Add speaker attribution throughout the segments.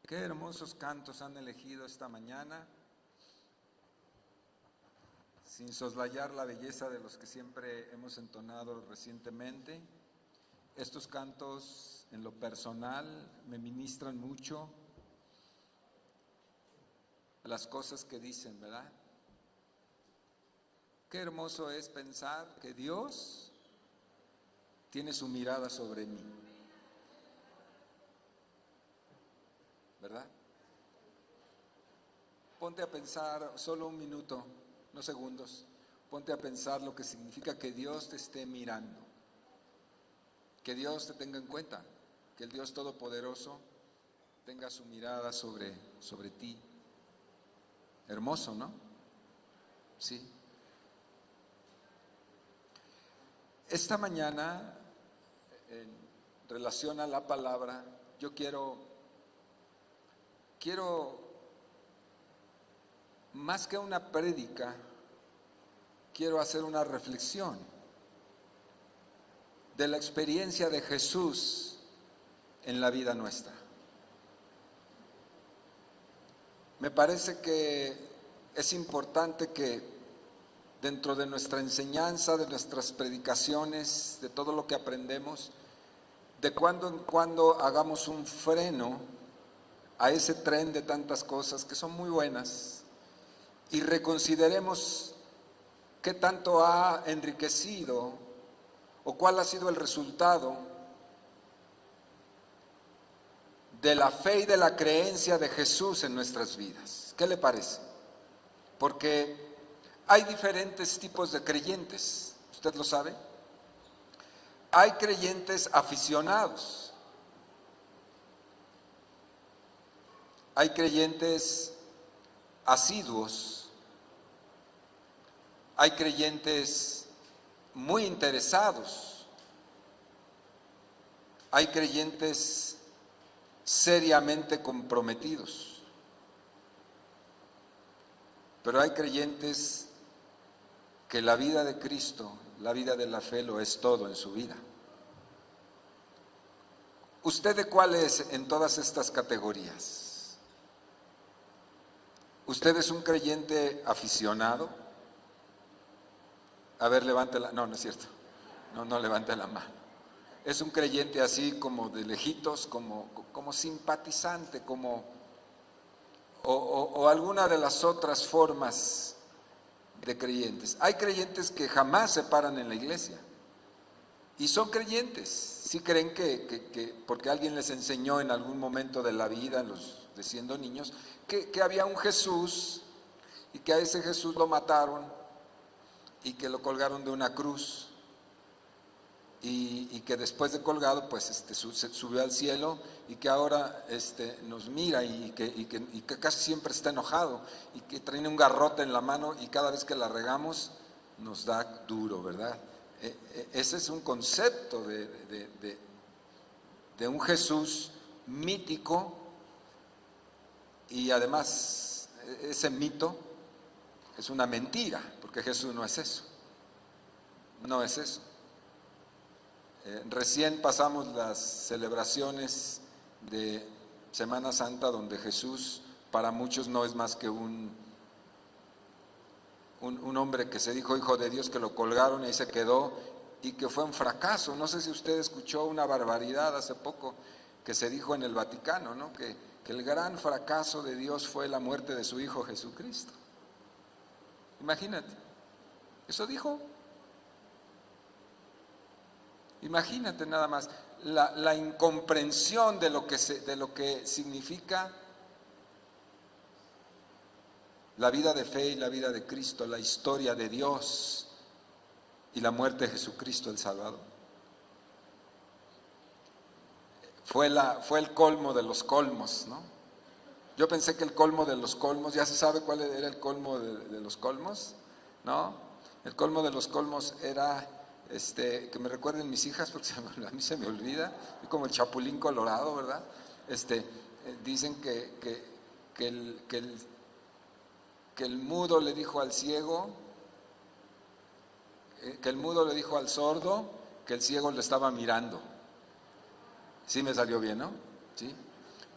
Speaker 1: Qué hermosos cantos han elegido esta mañana, sin soslayar la belleza de los que siempre hemos entonado recientemente. Estos cantos, en lo personal, me ministran mucho a las cosas que dicen, ¿verdad? Qué hermoso es pensar que Dios tiene su mirada sobre mí, ¿verdad? Ponte a pensar solo un minuto, no segundos, ponte a pensar lo que significa que Dios te esté mirando, que Dios te tenga en cuenta, que el Dios Todopoderoso tenga su mirada sobre ti. Hermoso, ¿no? Sí. Esta mañana, en relación a la palabra, yo quiero más que una prédica, quiero hacer una reflexión de la experiencia de Jesús en la vida nuestra. Me parece que es importante que dentro de nuestra enseñanza, de nuestras predicaciones, de todo lo que aprendemos, de cuando en cuando hagamos un freno a ese tren de tantas cosas que son muy buenas y reconsideremos qué tanto ha enriquecido o cuál ha sido el resultado de la fe y de la creencia de Jesús en nuestras vidas. ¿Qué le parece? Porque hay diferentes tipos de creyentes, ¿usted lo sabe? Hay creyentes aficionados, hay creyentes asiduos, hay creyentes muy interesados, hay creyentes seriamente comprometidos, pero hay creyentes que la vida de Cristo, la vida de la fe lo es todo en su vida. ¿Usted de cuál es en todas estas categorías? ¿Usted es un creyente aficionado? A ver, levante la... No, no es cierto. No levante la mano. Es un creyente así como de lejitos, como simpatizante, o alguna de las otras formas de creyentes. Hay creyentes que jamás se paran en la iglesia y son creyentes, sí creen que porque alguien les enseñó en algún momento de la vida, de siendo niños, que había un Jesús y que a ese Jesús lo mataron y que lo colgaron de una cruz y que después de colgado pues subió al cielo y que ahora nos mira y que casi siempre está enojado y que trae un garrote en la mano y cada vez que la regamos nos da duro, ¿verdad? Ese es un concepto de un Jesús mítico y además ese mito es una mentira porque Jesús no es eso, no es eso. Recién pasamos las celebraciones de Semana Santa donde Jesús para muchos no es más que un hombre que se dijo hijo de Dios, que lo colgaron y ahí se quedó y que fue un fracaso. No sé si usted escuchó una barbaridad hace poco que se dijo en el Vaticano, ¿no? Que el gran fracaso de Dios fue la muerte de su Hijo Jesucristo. Imagínate, eso dijo. Imagínate nada más la incomprensión de lo que significa la vida de fe y la vida de Cristo, la historia de Dios y la muerte de Jesucristo el Salvador. Fue el colmo de los colmos, ¿no? Yo pensé que el colmo de los colmos, ¿ya se sabe cuál era el colmo de los colmos? ¿No? El colmo de los colmos era... que me recuerden mis hijas, porque a mí se me olvida, como el Chapulín Colorado, ¿verdad? Dicen que el mudo le dijo al ciego, que el mudo le dijo al sordo que el ciego le estaba mirando. Sí me salió bien, ¿no? ¿Sí?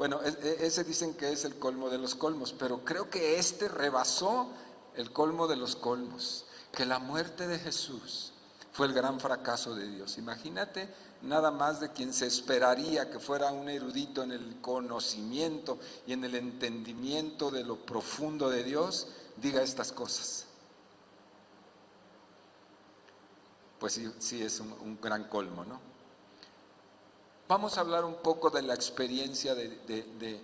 Speaker 1: Bueno, ese dicen que es el colmo de los colmos, pero creo que este rebasó el colmo de los colmos, que la muerte de Jesús fue el gran fracaso de Dios. Imagínate nada más de quien se esperaría que fuera un erudito en el conocimiento y en el entendimiento de lo profundo de Dios, diga estas cosas. Pues sí es un gran colmo, ¿no? Vamos a hablar un poco de la experiencia de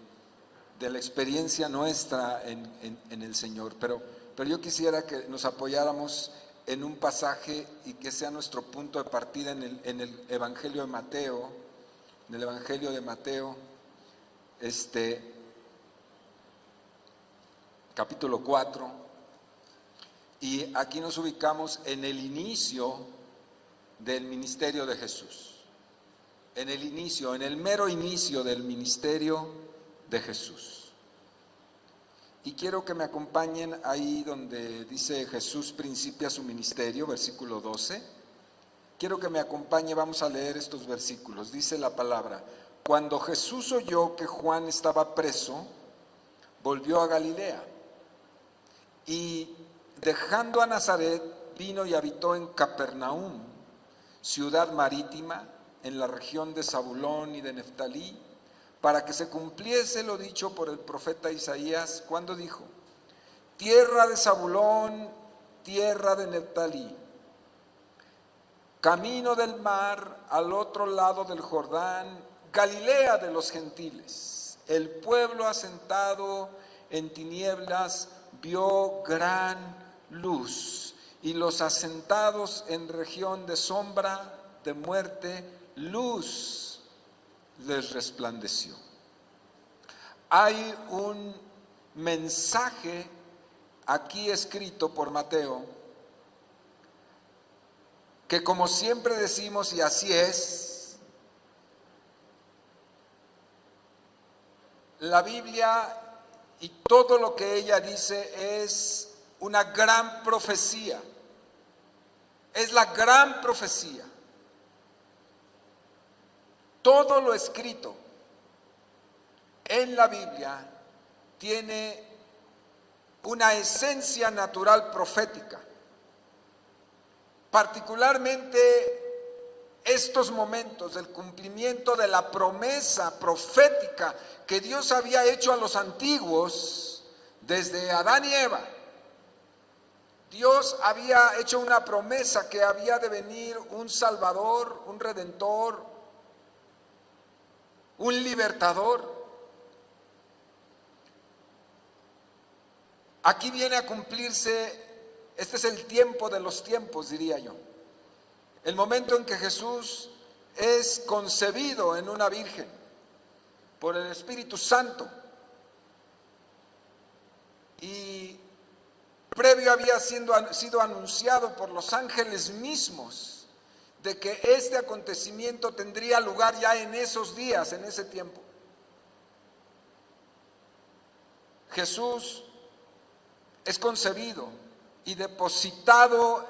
Speaker 1: la experiencia nuestra en el Señor, pero yo quisiera que nos apoyáramos en un pasaje y que sea nuestro punto de partida en el Evangelio de Mateo, capítulo 4, y aquí nos ubicamos en el inicio del ministerio de Jesús. En el mero inicio del ministerio de Jesús. Y quiero que me acompañen ahí donde dice Jesús principia su ministerio, versículo 12. Quiero que me acompañe, vamos a leer estos versículos. Dice la palabra: cuando Jesús oyó que Juan estaba preso, volvió a Galilea. Y dejando a Nazaret, vino y habitó en Capernaum, ciudad marítima, en la región de Zabulón y de Neftalí, para que se cumpliese lo dicho por el profeta Isaías, cuando dijo: tierra de Zabulón, tierra de Neftalí, camino del mar, al otro lado del Jordán, Galilea de los gentiles. El pueblo asentado en tinieblas vio gran luz, y los asentados en región de sombra de muerte, luz les resplandeció. Hay un mensaje aquí escrito por Mateo que, como siempre decimos, y así es, la Biblia y todo lo que ella dice es una gran profecía. Es la gran profecía. Todo lo escrito en la Biblia tiene una esencia natural profética. Particularmente estos momentos del cumplimiento de la promesa profética que Dios había hecho a los antiguos desde Adán y Eva. Dios había hecho una promesa que había de venir un Salvador, un Redentor, un libertador. Aquí viene a cumplirse, este es el tiempo de los tiempos, diría yo. El momento en que Jesús es concebido en una virgen por el Espíritu Santo. Y previo había sido anunciado por los ángeles mismos de que este acontecimiento tendría lugar ya en esos días, en ese tiempo. Jesús es concebido y depositado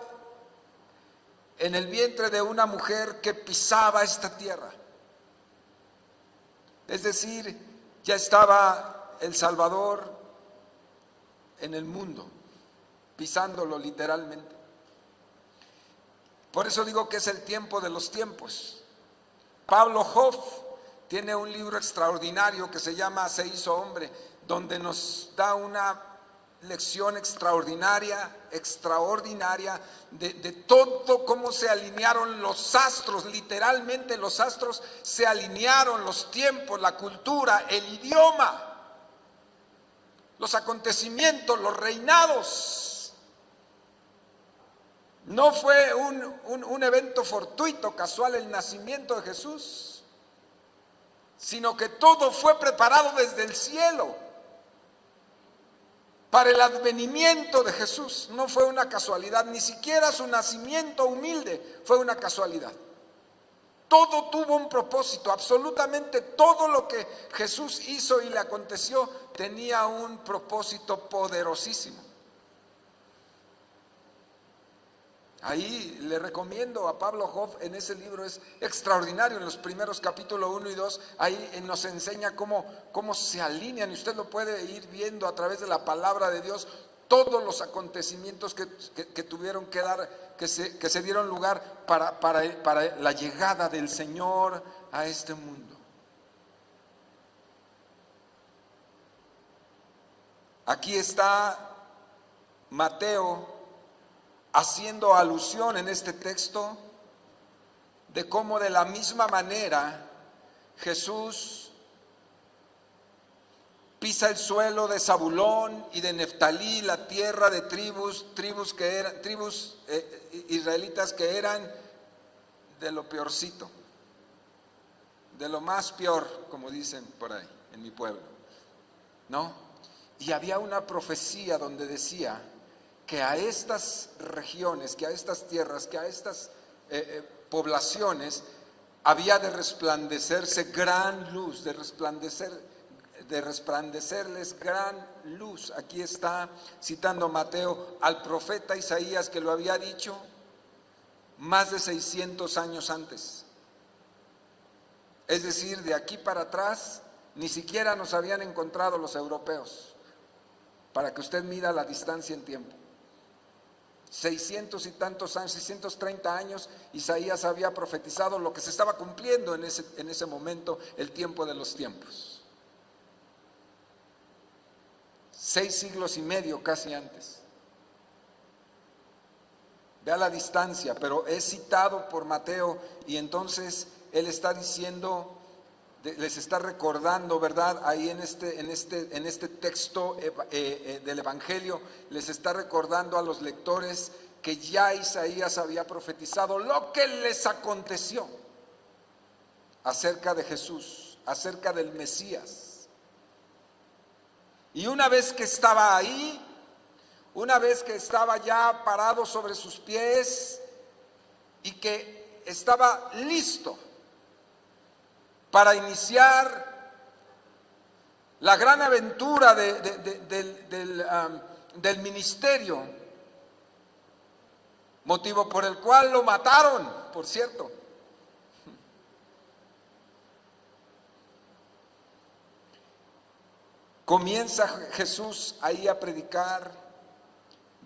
Speaker 1: en el vientre de una mujer que pisaba esta tierra. Es decir, ya estaba el Salvador en el mundo, pisándolo literalmente. Por eso digo que es el tiempo de los tiempos. Pablo Hoff tiene un libro extraordinario que se llama Se hizo hombre, donde nos da una lección extraordinaria de todo cómo se alinearon los astros, literalmente los astros se alinearon, los tiempos, la cultura, el idioma, los acontecimientos, los reinados. No fue un evento fortuito, casual el nacimiento de Jesús, sino que todo fue preparado desde el cielo para el advenimiento de Jesús. No fue una casualidad, ni siquiera su nacimiento humilde fue una casualidad. Todo tuvo un propósito, absolutamente todo lo que Jesús hizo y le aconteció tenía un propósito poderosísimo. Ahí le recomiendo a Pablo Hoff, en ese libro es extraordinario, en los primeros capítulos 1 y 2, ahí nos enseña cómo se alinean, y usted lo puede ir viendo a través de la palabra de Dios, todos los acontecimientos que tuvieron que dar, que se dieron lugar para la llegada del Señor a este mundo. Aquí está Mateo haciendo alusión en este texto de cómo de la misma manera Jesús pisa el suelo de Zabulón y de Neftalí, la tierra de tribus israelitas que eran de lo peorcito, de lo más peor, como dicen por ahí en mi pueblo, ¿no? Y había una profecía donde decía que a estas regiones, que a estas tierras, que a estas poblaciones había de resplandecerse gran luz, de resplandecerles gran luz. Aquí está citando Mateo al profeta Isaías, que lo había dicho más de 600 años antes. Es decir, de aquí para atrás ni siquiera nos habían encontrado los europeos, para que usted mida la distancia en tiempo. 600 y tantos años, 630 años, Isaías había profetizado lo que se estaba cumpliendo en ese momento, el tiempo de los tiempos. 6 siglos y medio casi antes. Vea la distancia, pero es citado por Mateo y entonces él está diciendo, les está recordando, ¿verdad? Ahí en este texto del Evangelio, les está recordando a los lectores que ya Isaías había profetizado lo que les aconteció acerca de Jesús, acerca del Mesías. Y una vez que estaba ahí, una vez que estaba ya parado sobre sus pies y que estaba listo para iniciar la gran aventura del ministerio, motivo por el cual lo mataron, por cierto. Comienza Jesús ahí a predicar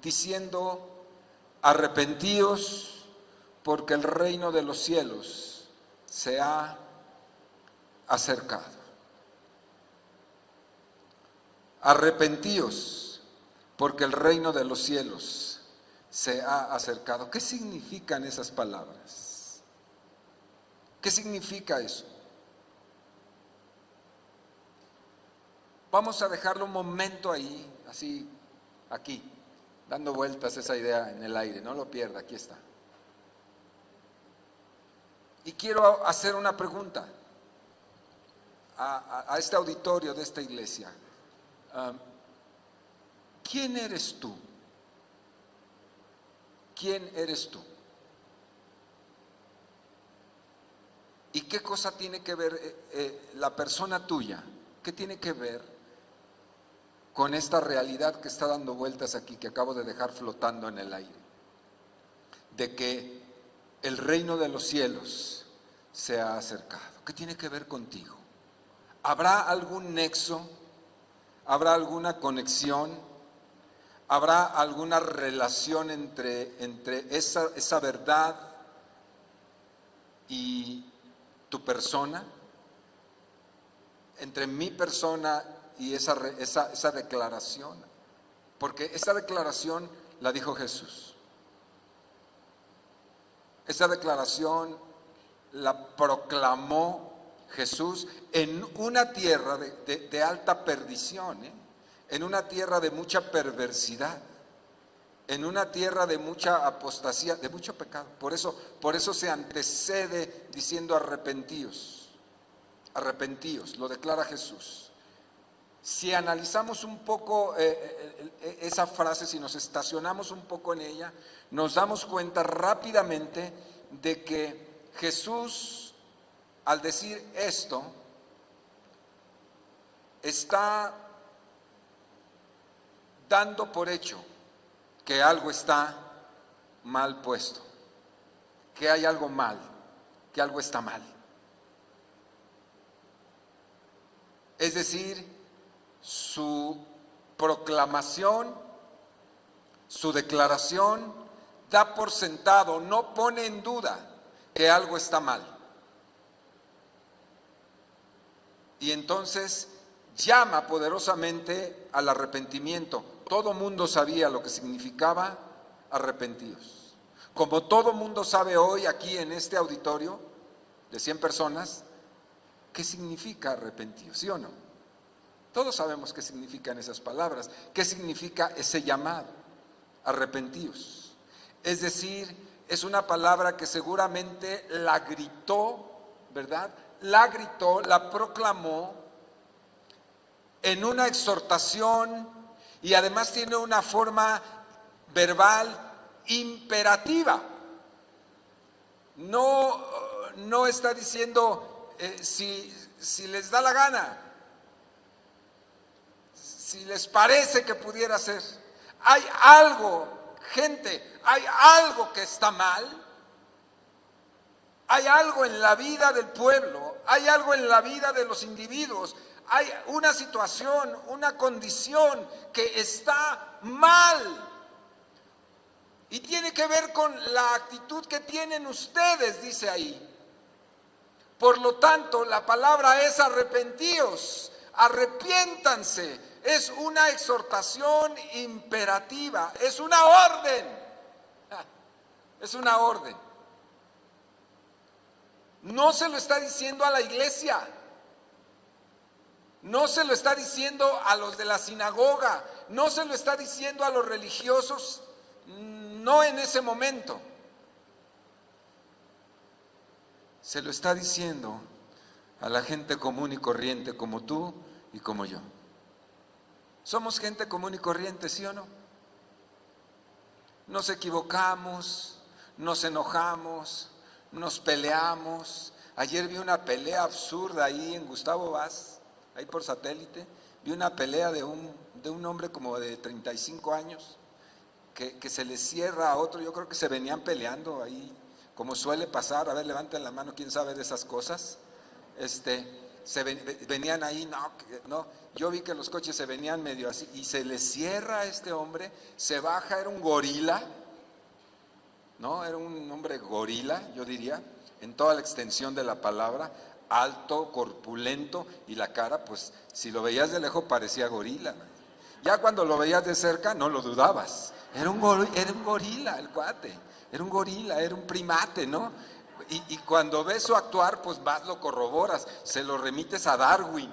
Speaker 1: diciendo: arrepentíos, porque el reino de los cielos se ha acercado. Arrepentíos, porque el reino de los cielos se ha acercado. ¿Qué significan esas palabras? ¿Qué significa eso? Vamos a dejarlo un momento ahí, así, aquí, dando vueltas esa idea en el aire, no lo pierda, aquí está. Y quiero hacer una pregunta a este auditorio de esta iglesia. ¿Quién eres tú? ¿Quién eres tú? ¿Y qué cosa tiene que ver la persona tuya? ¿Qué tiene que ver con esta realidad que está dando vueltas aquí, que acabo de dejar flotando en el aire? De que el reino de los cielos se ha acercado. ¿Qué tiene que ver contigo? ¿Habrá algún nexo? ¿Habrá alguna conexión? ¿Habrá alguna relación entre esa verdad y tu persona? Entre mi persona y esa declaración. Porque esa declaración la dijo Jesús. Esa declaración la proclamó Jesús en una tierra de alta perdición, en una tierra de mucha perversidad, en una tierra de mucha apostasía, de mucho pecado. Por eso se antecede diciendo arrepentíos, arrepentíos, lo declara Jesús. Si analizamos un poco esa frase, si nos estacionamos un poco en ella, nos damos cuenta rápidamente de que Jesús, al decir esto, está dando por hecho que algo está mal puesto, que hay algo mal, que algo está mal. Es decir, su proclamación, su declaración da por sentado, no pone en duda que algo está mal. Y entonces llama poderosamente al arrepentimiento. Todo mundo sabía lo que significaba arrepentidos. Como todo mundo sabe hoy aquí en este auditorio de 100 personas, ¿qué significa arrepentidos? ¿Sí o no? Todos sabemos qué significan esas palabras, qué significa ese llamado, arrepentidos. Es decir, es una palabra que seguramente la gritó, ¿verdad? La gritó, la proclamó en una exhortación y además tiene una forma verbal imperativa. No está diciendo si les da la gana, si les parece que pudiera ser. Hay algo, gente, hay algo que está mal. Hay algo en la vida del pueblo, hay algo en la vida de los individuos, hay una situación, una condición que está mal. Y tiene que ver con la actitud que tienen ustedes, dice ahí. Por lo tanto, la palabra es arrepentíos, arrepiéntanse. Es una exhortación imperativa, es una orden. Es una orden. No se lo está diciendo a la iglesia, no se lo está diciendo a los de la sinagoga, no se lo está diciendo a los religiosos, no en ese momento. Se lo está diciendo a la gente común y corriente como tú y como yo. Somos gente común y corriente, ¿sí o no? Nos equivocamos, nos enojamos, nos peleamos. Ayer vi una pelea absurda ahí en Gustavo Vaz, ahí por satélite. Vi una pelea de un hombre como de 35 años que se le cierra a otro. Yo creo que se venían peleando ahí, como suele pasar. A ver, levanten la mano, ¿quién sabe de esas cosas? Venían ahí, no. Yo vi que los coches se venían medio así y se le cierra a este hombre, se baja, era un gorila. No, era un hombre gorila, yo diría, en toda la extensión de la palabra, alto, corpulento, y la cara, pues, si lo veías de lejos parecía gorila. Ya cuando lo veías de cerca, no lo dudabas. Era un gorila el cuate, era un gorila, era un primate, ¿no? Y cuando ves su actuar, pues vas, lo corroboras, se lo remites a Darwin.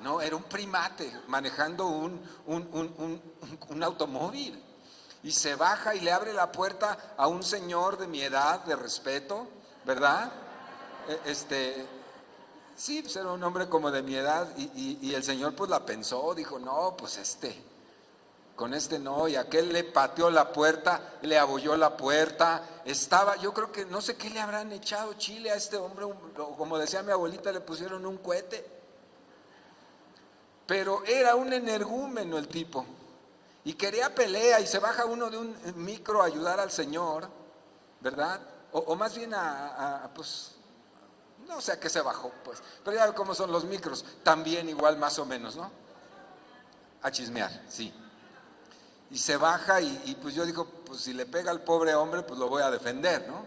Speaker 1: No, era un primate manejando un automóvil. Y se baja y le abre la puerta a un señor de mi edad, de respeto, ¿verdad? Sí, pues era un hombre como de mi edad y el señor pues la pensó, dijo, no, pues con este no, y aquel le pateó la puerta, le abolló la puerta, yo creo que no sé qué le habrán echado chile a este hombre, como decía mi abuelita, le pusieron un cohete, pero era un energúmeno el tipo. Y quería pelea y se baja uno de un micro a ayudar al señor, ¿verdad? O más bien pues, no sé a qué se bajó, pues. Pero ya ve cómo son los micros, también igual más o menos, ¿no? A chismear, sí. Y se baja y pues yo digo, pues si le pega al pobre hombre, pues lo voy a defender, ¿no?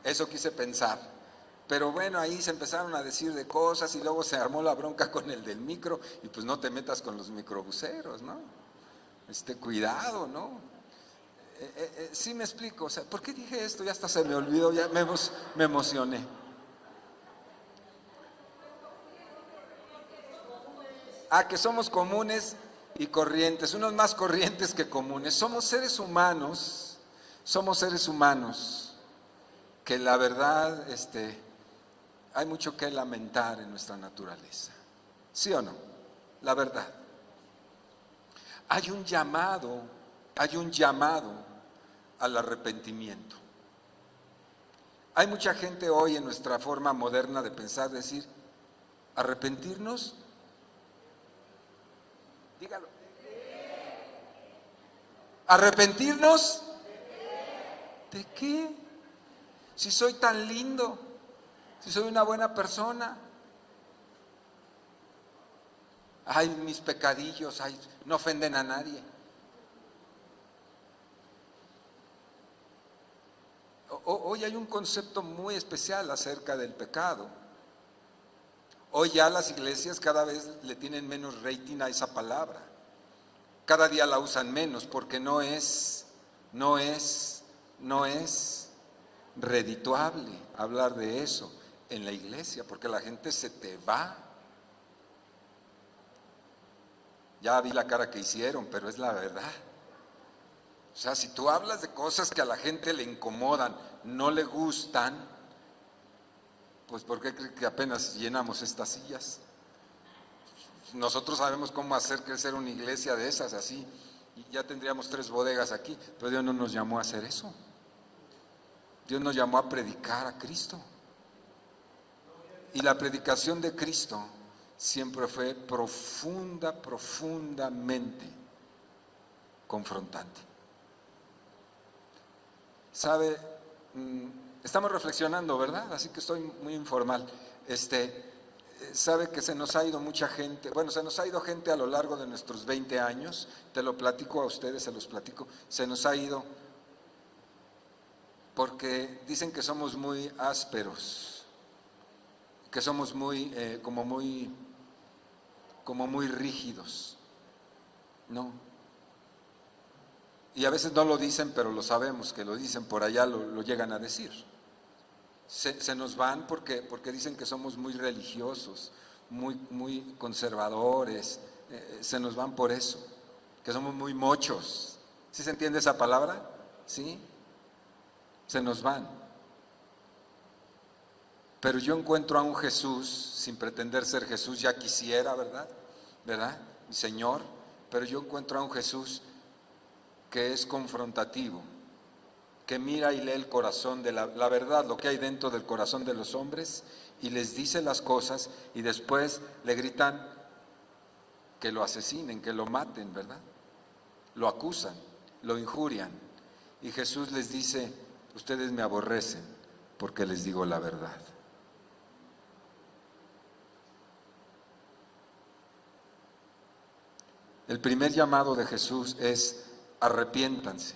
Speaker 1: Eso quise pensar. Pero bueno, ahí se empezaron a decir de cosas y luego se armó la bronca con el del micro y pues no te metas con los microbuseros, ¿no? Cuidado, ¿no? Sí me explico, o sea, ¿por qué dije esto? Ya hasta se me olvidó, ya me emocioné. Que somos comunes y corrientes, unos más corrientes que comunes. Somos seres humanos que la verdad, hay mucho que lamentar en nuestra naturaleza. ¿Sí o no? La verdad. Hay un llamado al arrepentimiento. Hay mucha gente hoy en nuestra forma moderna de pensar, decir, ¿arrepentirnos? Dígalo. ¿Arrepentirnos? ¿De qué? Si soy tan lindo, si soy una buena persona. Ay, mis pecadillos, ay, no ofenden a nadie. Hoy hay un concepto muy especial acerca del pecado. Hoy ya las iglesias cada vez le tienen menos rating a esa palabra. Cada día la usan menos porque no es redituable hablar de eso en la iglesia, porque la gente se te va. Ya vi la cara que hicieron, pero es la verdad. O sea, si tú hablas de cosas que a la gente le incomodan, no le gustan, pues ¿por qué cree que apenas llenamos estas sillas? Nosotros sabemos cómo hacer crecer una iglesia de esas así, y ya tendríamos 3 bodegas aquí, pero Dios no nos llamó a hacer eso. Dios nos llamó a predicar a Cristo. Y la predicación de Cristo siempre fue profundamente confrontante. ¿Sabe? Estamos reflexionando, ¿verdad? Así que estoy muy informal. Sabe que se nos ha ido mucha gente, bueno, se nos ha ido gente a lo largo de nuestros 20 años, te lo platico a ustedes, se los platico, se nos ha ido porque dicen que somos muy ásperos, que somos como muy rígidos, ¿no? Y a veces no lo dicen, pero lo sabemos, que lo dicen, por allá lo llegan a decir. Se nos van porque dicen que somos muy religiosos, muy conservadores, se nos van por eso, que somos muy mochos. ¿Sí se entiende esa palabra? ¿Sí? Se nos van. Pero yo encuentro a un Jesús, sin pretender ser Jesús, ya quisiera, ¿verdad? Mi Señor, pero yo encuentro a un Jesús que es confrontativo, que mira y lee el corazón de la verdad, lo que hay dentro del corazón de los hombres, y les dice las cosas, y después le gritan que lo asesinen, que lo maten, ¿verdad? Lo acusan, lo injurian, y Jesús les dice: ustedes me aborrecen porque les digo la verdad. El primer llamado de Jesús es: arrepiéntanse.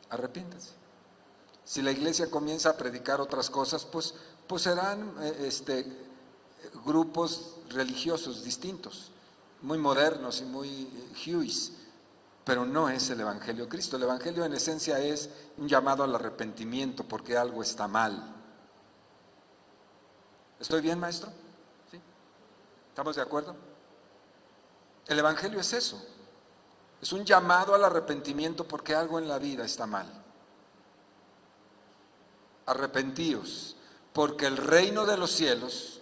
Speaker 1: Arrepiéntanse. Si la iglesia comienza a predicar otras cosas, pues serán grupos religiosos distintos, muy modernos y muy hueys, pero no es el Evangelio de Cristo. El Evangelio en esencia es un llamado al arrepentimiento porque algo está mal. ¿Estoy bien, maestro? ¿Sí? ¿Estamos de acuerdo? El Evangelio es eso. Es un llamado al arrepentimiento porque algo en la vida está mal. Arrepentíos, porque el reino de los cielos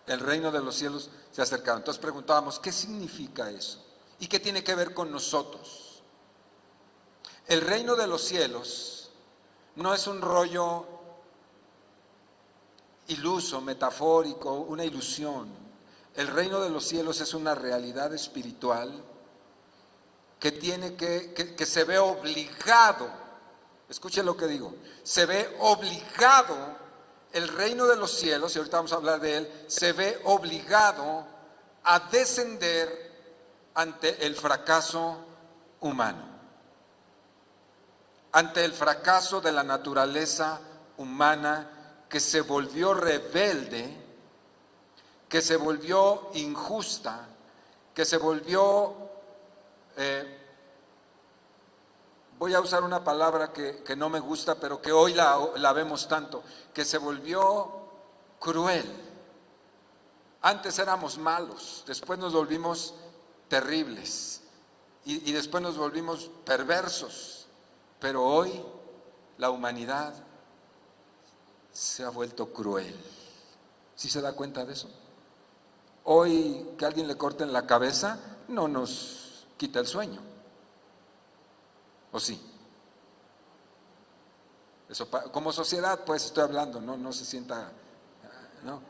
Speaker 1: se ha acercado. Entonces preguntábamos, ¿qué significa eso? ¿Y qué tiene que ver con nosotros? El reino de los cielos no es un rollo iluso, metafórico, una ilusión. El reino de los cielos es una realidad espiritual que se ve obligado, escuche lo que digo, se ve obligado, el reino de los cielos, y ahorita vamos a hablar de él, se ve obligado a descender ante el fracaso humano, ante el fracaso de la naturaleza humana que se volvió rebelde, que se volvió injusta, que se volvió... voy a usar una palabra que no me gusta, pero que hoy la vemos tanto, que se volvió cruel. Antes éramos malos, después nos volvimos terribles y después nos volvimos perversos, pero hoy la humanidad se ha vuelto cruel. ¿Sí se da cuenta de eso? Hoy que alguien le corten la cabeza no nos quita el sueño, ¿o sí? Eso, como sociedad, pues estoy hablando, no se sienta, ¿no?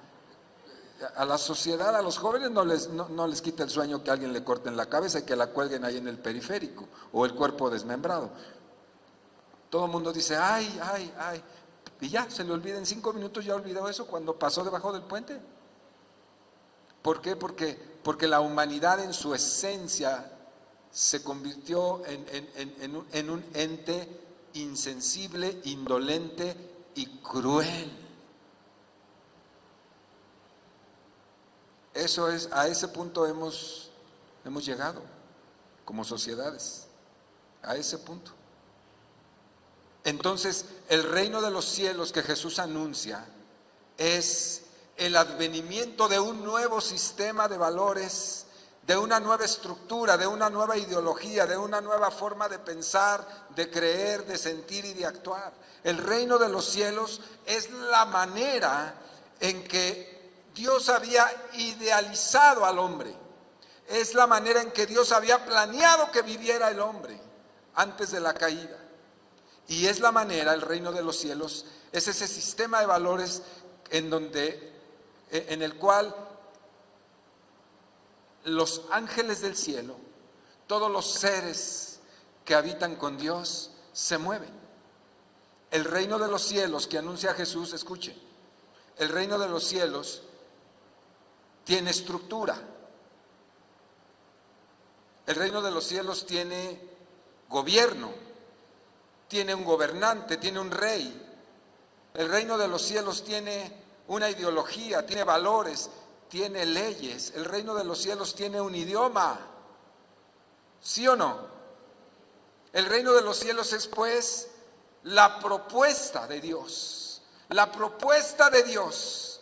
Speaker 1: A la sociedad, a los jóvenes no les quita el sueño que alguien le corten la cabeza y que la cuelguen ahí en el periférico o el cuerpo desmembrado, Todo el mundo dice, ay, ay, ay. Y ya, se le olvida, en 5 minutos ya olvidó eso cuando pasó debajo del puente. ¿Por qué? Porque la humanidad en su esencia se convirtió en un ente insensible, indolente y cruel. Eso es, a ese punto hemos llegado como sociedades, a ese punto. Entonces, el reino de los cielos que Jesús anuncia es el advenimiento de un nuevo sistema de valores, de una nueva estructura, de una nueva ideología, de una nueva forma de pensar, de creer, de sentir y de actuar. El reino de los cielos es la manera en que Dios había idealizado al hombre. Es la manera en que Dios había planeado que viviera el hombre antes de la caída. Y es la manera, el reino de los cielos, es ese sistema de valores en el cual los ángeles del cielo, todos los seres que habitan con Dios, se mueven. El reino de los cielos que anuncia Jesús, escuche, el reino de los cielos tiene estructura. El reino de los cielos tiene gobierno. Tiene un gobernante, tiene un rey. El reino de los cielos tiene una ideología, tiene valores, tiene leyes. El reino de los cielos tiene un idioma. ¿Sí o no? El reino de los cielos es, pues, la propuesta de Dios. La propuesta de Dios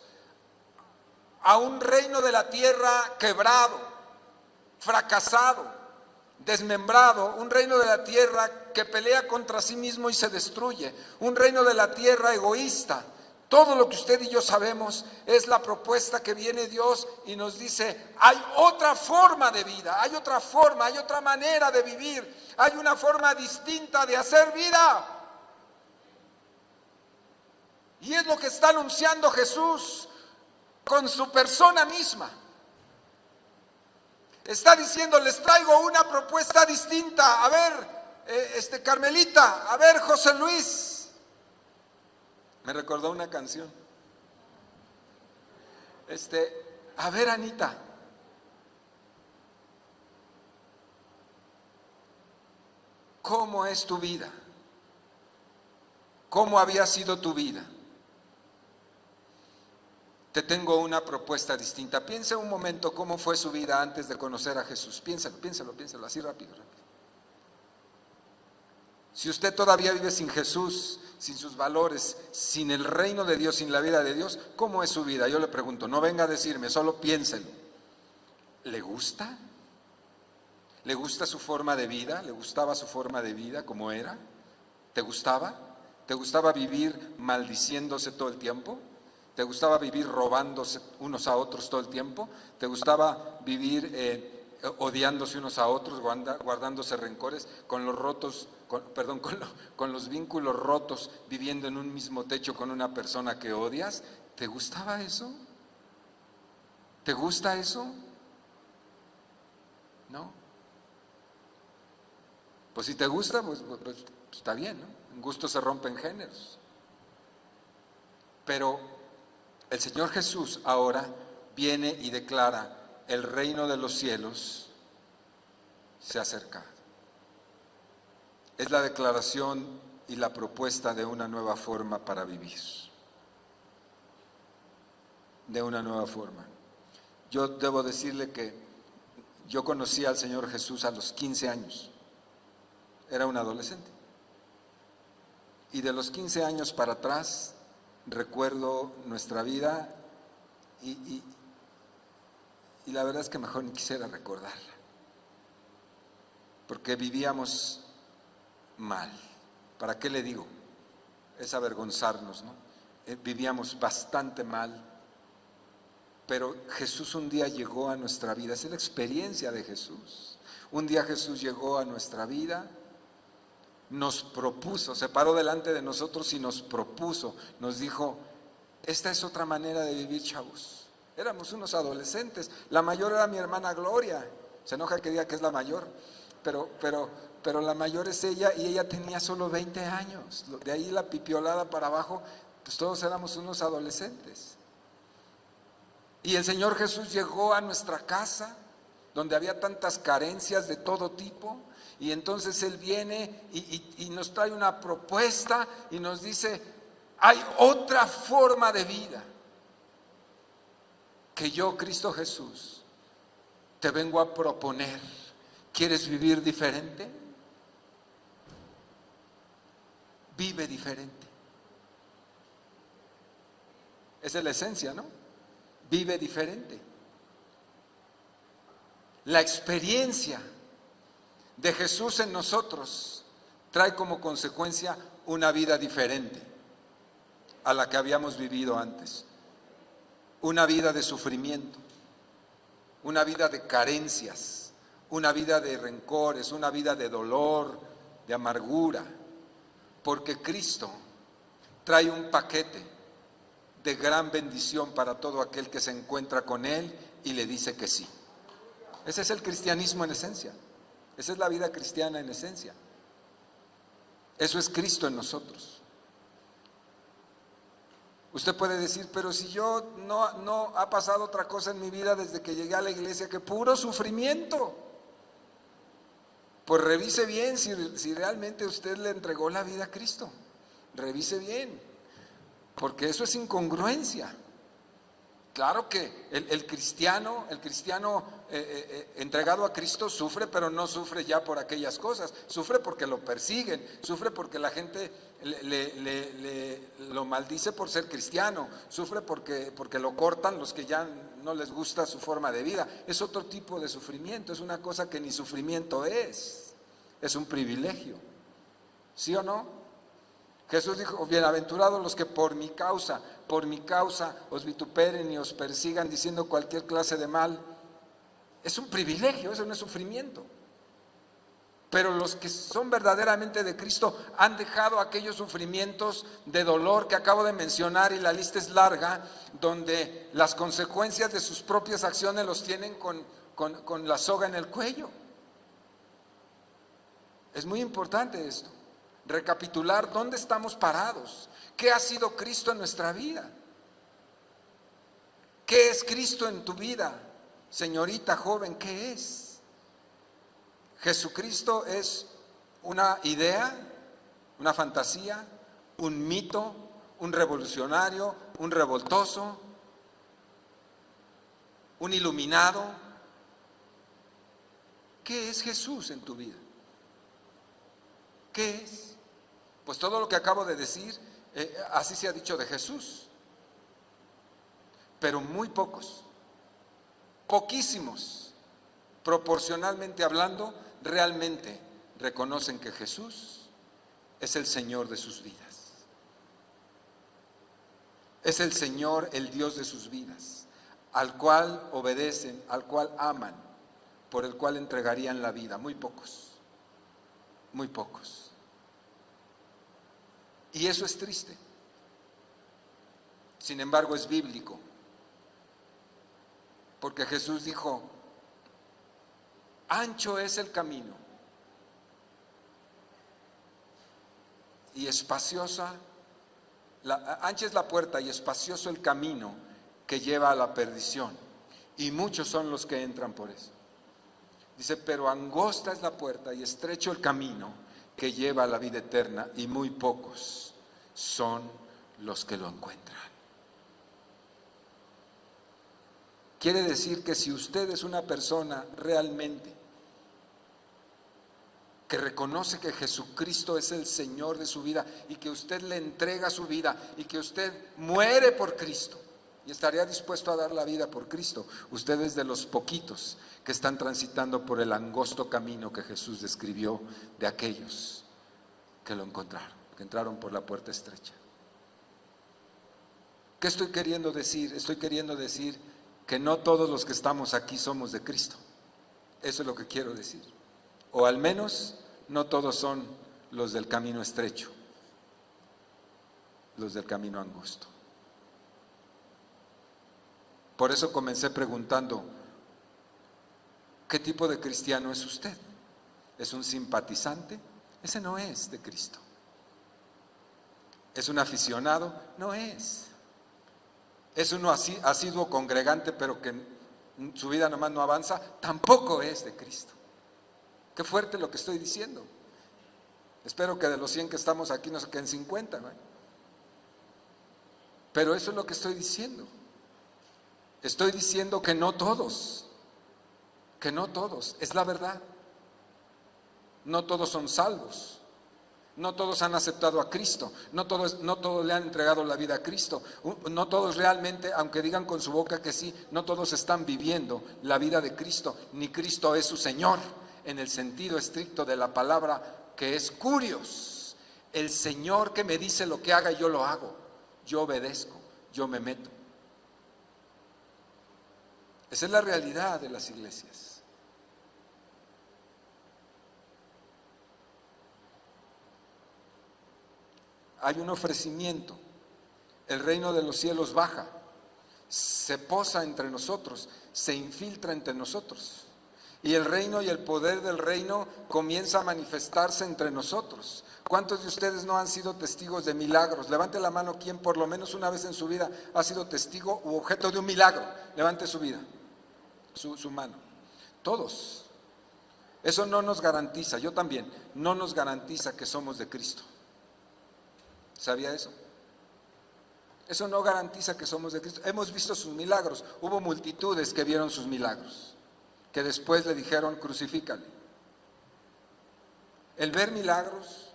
Speaker 1: a un reino de la tierra quebrado, fracasado, desmembrado, un reino de la tierra que pelea contra sí mismo y se destruye, un reino de la tierra egoísta. Todo lo que usted y yo sabemos es la propuesta que viene Dios y nos dice, hay otra forma de vida, hay otra forma, hay otra manera de vivir, hay una forma distinta de hacer vida. Y es lo que está anunciando Jesús con su persona misma. Está diciendo, les traigo una propuesta distinta. A ver, Carmelita, a ver, José Luis. Me recordó una canción. A ver, Anita. ¿Cómo es tu vida? ¿Cómo había sido tu vida? Te tengo una propuesta distinta. Piensa un momento cómo fue su vida antes de conocer a Jesús. Piénsalo, así rápido. Si usted todavía vive sin Jesús, sin sus valores, sin el reino de Dios, sin la vida de Dios, ¿cómo es su vida? Yo le pregunto, no venga a decirme, solo piénselo. ¿Le gusta? ¿Le gusta su forma de vida? ¿Le gustaba su forma de vida como era? ¿Te gustaba? ¿Te gustaba vivir maldiciéndose todo el tiempo? ¿Te gustaba vivir robándose unos a otros todo el tiempo? ¿Te gustaba vivir odiándose unos a otros, guardándose rencores, con los vínculos rotos, viviendo en un mismo techo con una persona que odias? ¿Te gustaba eso? ¿Te gusta eso? ¿No? Pues si te gusta, pues está bien, ¿no? En gusto se rompen géneros. Pero el Señor Jesús ahora viene y declara, el reino de los cielos se ha acercado. Es la declaración y la propuesta de una nueva forma para vivir. De una nueva forma. Yo debo decirle que yo conocí al Señor Jesús a los 15 años. Era un adolescente. Y de los 15 años para atrás, recuerdo nuestra vida y la verdad es que mejor ni quisiera recordarla, porque vivíamos mal. ¿Para qué le digo? Es avergonzarnos, ¿no? Vivíamos bastante mal, pero Jesús un día llegó a nuestra vida, es la experiencia de Jesús. Un día Jesús llegó a nuestra vida, nos propuso, se paró delante de nosotros y nos propuso, nos dijo, esta es otra manera de vivir, chavos. Éramos unos adolescentes, la mayor era mi hermana Gloria, se enoja que diga que es la mayor, pero pero la mayor es ella y ella tenía solo 20 años. De ahí la pipiolada para abajo, pues todos éramos unos adolescentes. Y el Señor Jesús llegó a nuestra casa, donde había tantas carencias de todo tipo, y entonces Él viene y nos trae una propuesta y nos dice, hay otra forma de vida que yo, Cristo Jesús, te vengo a proponer. ¿Quieres vivir diferente? Vive diferente. Esa es la esencia, ¿no? Vive diferente. La experiencia de Jesús en nosotros trae como consecuencia una vida diferente a la que habíamos vivido antes. Una vida de sufrimiento, una vida de carencias, una vida de rencores, una vida de dolor, de amargura, porque Cristo trae un paquete de gran bendición para todo aquel que se encuentra con Él y le dice que sí. Ese es el cristianismo en esencia. Esa es la vida cristiana en esencia. Eso es Cristo en nosotros. Usted puede decir, pero si yo no ha pasado otra cosa en mi vida desde que llegué a la iglesia que puro sufrimiento. Pues revise bien si realmente usted le entregó la vida a Cristo. Revise bien, porque eso es incongruencia. Claro que el cristiano entregado a Cristo sufre, pero no sufre ya por aquellas cosas. Sufre porque lo persiguen, sufre porque la gente lo maldice por ser cristiano, sufre porque lo cortan los que ya no les gusta su forma de vida. Es otro tipo de sufrimiento, es una cosa que ni sufrimiento es un privilegio. ¿Sí o no? Jesús dijo, bienaventurados los que por mi causa os vituperen y os persigan diciendo cualquier clase de mal. Es un privilegio, eso no es sufrimiento. Pero los que son verdaderamente de Cristo han dejado aquellos sufrimientos de dolor que acabo de mencionar, y la lista es larga, donde las consecuencias de sus propias acciones los tienen con la soga en el cuello. Es muy importante esto. Recapitular dónde estamos parados, qué ha sido Cristo en nuestra vida, qué es Cristo en tu vida, señorita joven, ¿qué es? Jesucristo es una idea, una fantasía, un mito, un revolucionario, un revoltoso, un iluminado. ¿Qué es Jesús en tu vida? ¿Qué es? Pues todo lo que acabo de decir, así se ha dicho de Jesús. Pero muy pocos, poquísimos, proporcionalmente hablando, realmente reconocen que Jesús es el Señor de sus vidas. Es el Señor, el Dios de sus vidas, al cual obedecen, al cual aman, por el cual entregarían la vida. Muy pocos, muy pocos. Y eso es triste. Sin embargo, es bíblico. Porque Jesús dijo, ancho es el camino y espaciosa, ancha es la puerta y espacioso el camino que lleva a la perdición. Y muchos son los que entran por eso. Dice, pero angosta es la puerta y estrecho el camino que lleva a la vida eterna, y muy pocos son los que lo encuentran. Quiere decir que si usted es una persona realmente que reconoce que Jesucristo es el Señor de su vida y que usted le entrega su vida y que usted muere por Cristo y estaría dispuesto a dar la vida por Cristo, usted es de los poquitos que están transitando por el angosto camino que Jesús describió de aquellos que lo encontraron, que entraron por la puerta estrecha. ¿Qué estoy queriendo decir? Estoy queriendo decir que no todos los que estamos aquí somos de Cristo. Eso es lo que quiero decir. O al menos no todos son los del camino estrecho, los del camino angosto. Por eso comencé preguntando, ¿qué tipo de cristiano es usted? es un simpatizante, ese no es de Cristo. Es un aficionado, no es. Es uno asiduo congregante, pero que su vida nomás no avanza, tampoco es de Cristo. Qué fuerte lo que estoy diciendo. Espero que de los 100 que estamos aquí no se queden 50, ¿no? Pero eso es lo que estoy diciendo. Estoy diciendo que no todos, es la verdad. No todos son salvos. No todos han aceptado a Cristo, no todos le han entregado la vida a Cristo, no todos realmente, aunque digan con su boca que sí, no todos están viviendo la vida de Cristo, ni Cristo es su Señor, en el sentido estricto de la palabra, que es curios, el Señor que me dice lo que haga, yo lo hago, yo obedezco, yo me meto. Esa es la realidad de las iglesias. Hay un ofrecimiento, el reino de los cielos baja, se posa entre nosotros, se infiltra entre nosotros. Y el reino y el poder del reino comienza a manifestarse entre nosotros. ¿Cuántos de ustedes no han sido testigos de milagros? Levante la mano quien por lo menos una vez en su vida ha sido testigo u objeto de un milagro. Levante su vida, su mano. Todos. Eso no nos garantiza, yo también, no nos garantiza que somos de Cristo. ¿Sabía eso? Eso no garantiza que somos de Cristo. Hemos visto sus milagros. Hubo multitudes que vieron sus milagros, que después le dijeron crucifícale. El ver milagros,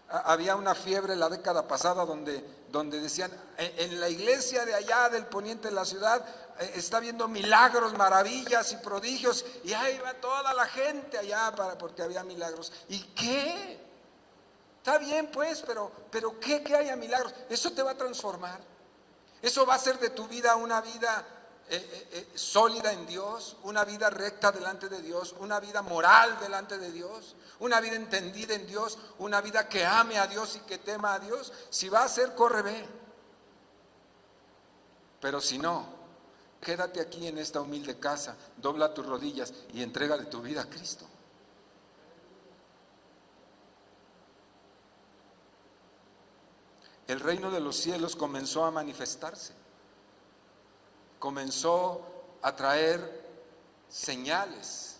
Speaker 1: había una fiebre la década pasada donde decían, en la iglesia de allá del poniente de la ciudad está viendo milagros, maravillas y prodigios, y ahí va toda la gente allá porque había milagros. ¿Y qué? Está bien pues, pero ¿qué que haya milagros? Eso te va a transformar. Eso va a hacer de tu vida una vida sólida en Dios, una vida recta delante de Dios, una vida moral delante de Dios, una vida entendida en Dios, una vida que ame a Dios y que tema a Dios. Si va a ser, corre, ve. Pero si no, quédate aquí en esta humilde casa, dobla tus rodillas y entrégale tu vida a Cristo. El reino de los cielos comenzó a manifestarse, comenzó a traer señales,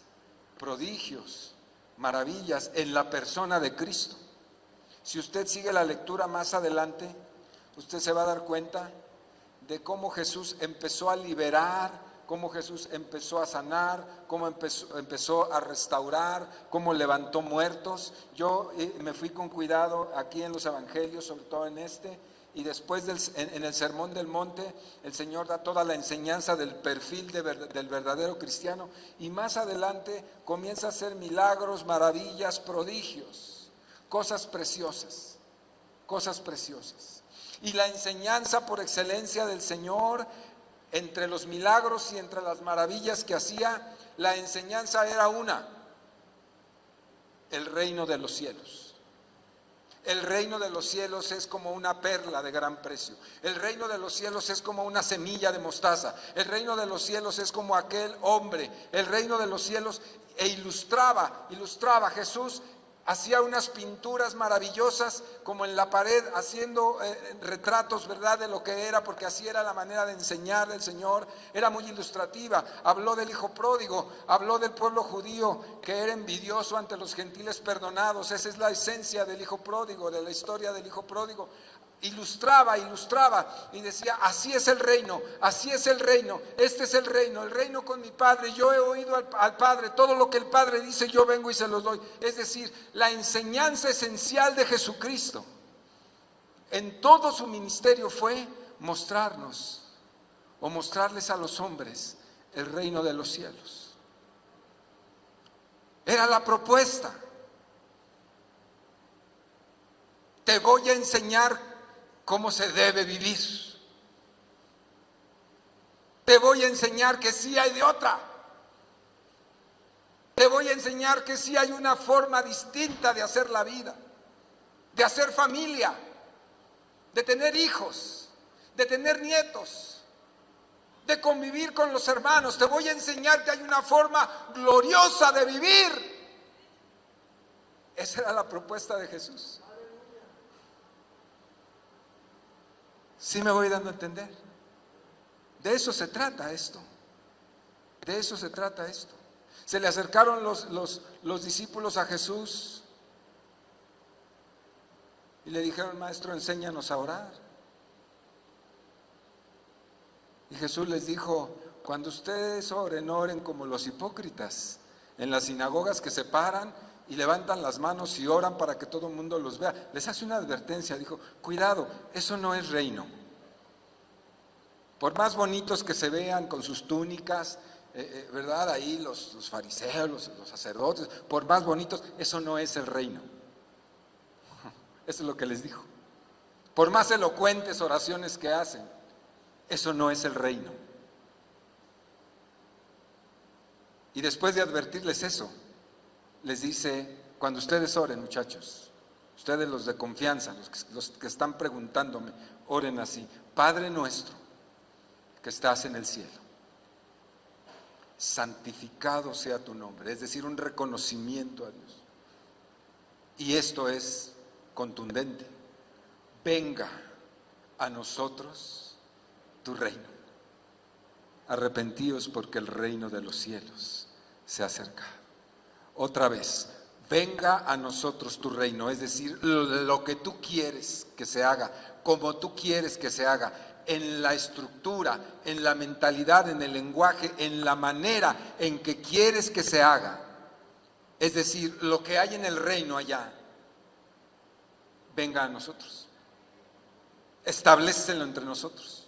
Speaker 1: prodigios, maravillas en la persona de Cristo. Si usted sigue la lectura más adelante, usted se va a dar cuenta de cómo Jesús empezó a liberar, cómo Jesús empezó a sanar, cómo empezó a restaurar, cómo levantó muertos. Yo me fui con cuidado aquí en los evangelios, sobre todo en este, y después en el Sermón del Monte, el Señor da toda la enseñanza del perfil del verdadero cristiano, y más adelante comienza a hacer milagros, maravillas, prodigios, cosas preciosas, cosas preciosas. Y la enseñanza por excelencia del Señor, entre los milagros y entre las maravillas que hacía, la enseñanza era una: el reino de los cielos. El reino de los cielos es como una perla de gran precio. El reino de los cielos es como una semilla de mostaza. El reino de los cielos es como aquel hombre. El reino de los cielos, ilustraba Jesús. Hacía unas pinturas maravillosas como en la pared, haciendo retratos, ¿verdad?, de lo que era, porque así era la manera de enseñar del Señor. Era muy ilustrativa. Habló del hijo pródigo, habló del pueblo judío que era envidioso ante los gentiles perdonados. Esa es la esencia del hijo pródigo, de la historia del hijo pródigo. Ilustraba y decía: así es el reino, este es el reino con mi Padre. Yo he oído al Padre, todo lo que el Padre dice yo vengo y se los doy. Es decir, la enseñanza esencial de Jesucristo en todo su ministerio fue mostrarnos o mostrarles a los hombres el reino de los cielos. Era la propuesta. Te voy a enseñar cómo se debe vivir. Te voy a enseñar que sí hay de otra. Te voy a enseñar que sí hay una forma distinta de hacer la vida, de hacer familia, de tener hijos, de tener nietos, de convivir con los hermanos. Te voy a enseñar que hay una forma gloriosa de vivir. Esa era la propuesta de Jesús. ¿Sí me voy dando a entender? De eso se trata esto. De eso se trata esto. Se le acercaron los discípulos a Jesús y le dijeron: Maestro, enséñanos a orar. Y Jesús les dijo: cuando ustedes oren, oren como los hipócritas en las sinagogas, que se paran y levantan las manos y oran para que todo el mundo los vea. Les hace una advertencia, dijo: cuidado, eso no es reino. Por más bonitos que se vean con sus túnicas, ¿verdad? Ahí los fariseos, los sacerdotes, por más bonitos, eso no es el reino. Eso es lo que les dijo. Por más elocuentes oraciones que hacen, eso no es el reino. Y después de advertirles eso, les dice: cuando ustedes oren, muchachos, ustedes los de confianza, los que están preguntándome, oren así: Padre nuestro que estás en el cielo, santificado sea tu nombre. Es decir, un reconocimiento a Dios. Y esto es contundente: venga a nosotros tu reino. Arrepentíos porque el reino de los cielos se ha acercado. Otra vez: venga a nosotros tu reino, es decir, lo que tú quieres que se haga, como tú quieres que se haga, en la estructura, en la mentalidad, en el lenguaje, en la manera en que quieres que se haga. Es decir, lo que hay en el reino allá, venga a nosotros. Establécelo entre nosotros.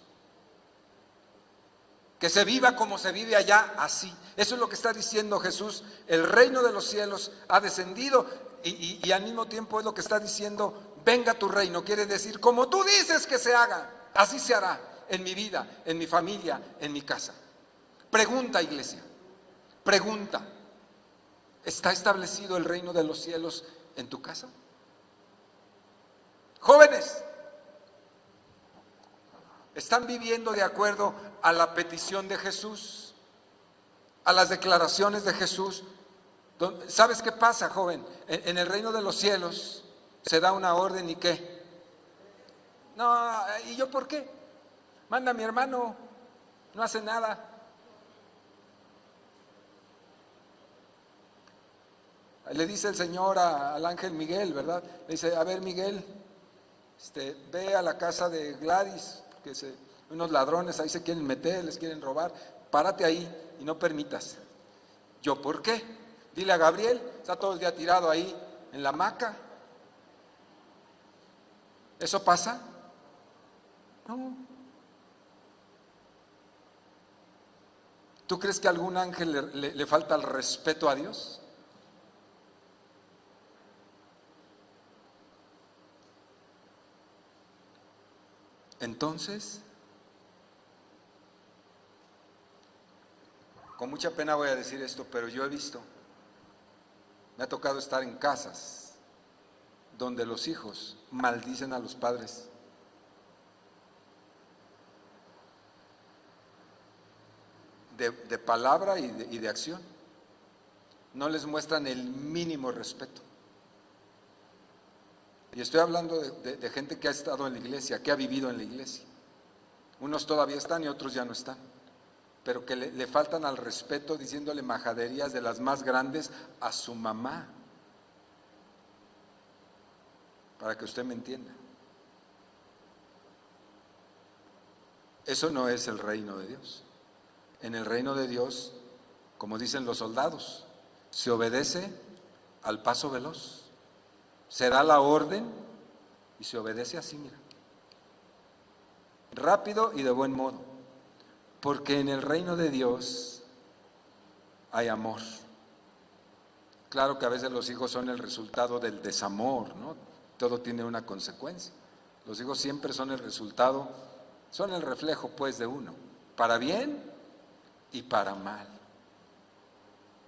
Speaker 1: Que se viva como se vive allá, así. Eso es lo que está diciendo Jesús. El reino de los cielos ha descendido y al mismo tiempo es lo que está diciendo: venga tu reino. Quiere decir, como tú dices que se haga, así se hará en mi vida, en mi familia, en mi casa. Pregunta, iglesia, pregunta: ¿está establecido el reino de los cielos en tu casa? Jóvenes, ¿están viviendo de acuerdo a la petición de Jesús, a las declaraciones de Jesús? ¿Sabes qué pasa, joven? En el reino de los cielos se da una orden, ¿y qué? No, ¿y yo por qué? Manda a mi hermano, no hace nada. Le dice el Señor al ángel Miguel, ¿verdad? Le dice: a ver, Miguel, ve a la casa de Gladys, que unos ladrones ahí se quieren meter, les quieren robar, párate ahí y no permitas. ¿Yo por qué? Dile a Gabriel, está todo el día tirado ahí en la hamaca. ¿Eso pasa? No. ¿Tú crees que a algún ángel le falta el respeto a Dios? Entonces, con mucha pena voy a decir esto, pero yo he visto, me ha tocado estar en casas donde los hijos maldicen a los padres. De palabra y de acción. No les muestran el mínimo respeto. Y estoy hablando de gente que ha estado en la iglesia, que ha vivido en la iglesia. Unos todavía están y otros ya no están. Pero que le faltan al respeto diciéndole majaderías de las más grandes a su mamá. Para que usted me entienda. Eso no es el reino de Dios. En el reino de Dios, como dicen los soldados, se obedece al paso veloz. Se da la orden y se obedece así, mira. Rápido y de buen modo. Porque en el reino de Dios hay amor. Claro que a veces los hijos son el resultado del desamor, ¿no? Todo tiene una consecuencia. Los hijos siempre son el resultado, son el reflejo pues de uno, para bien y para mal.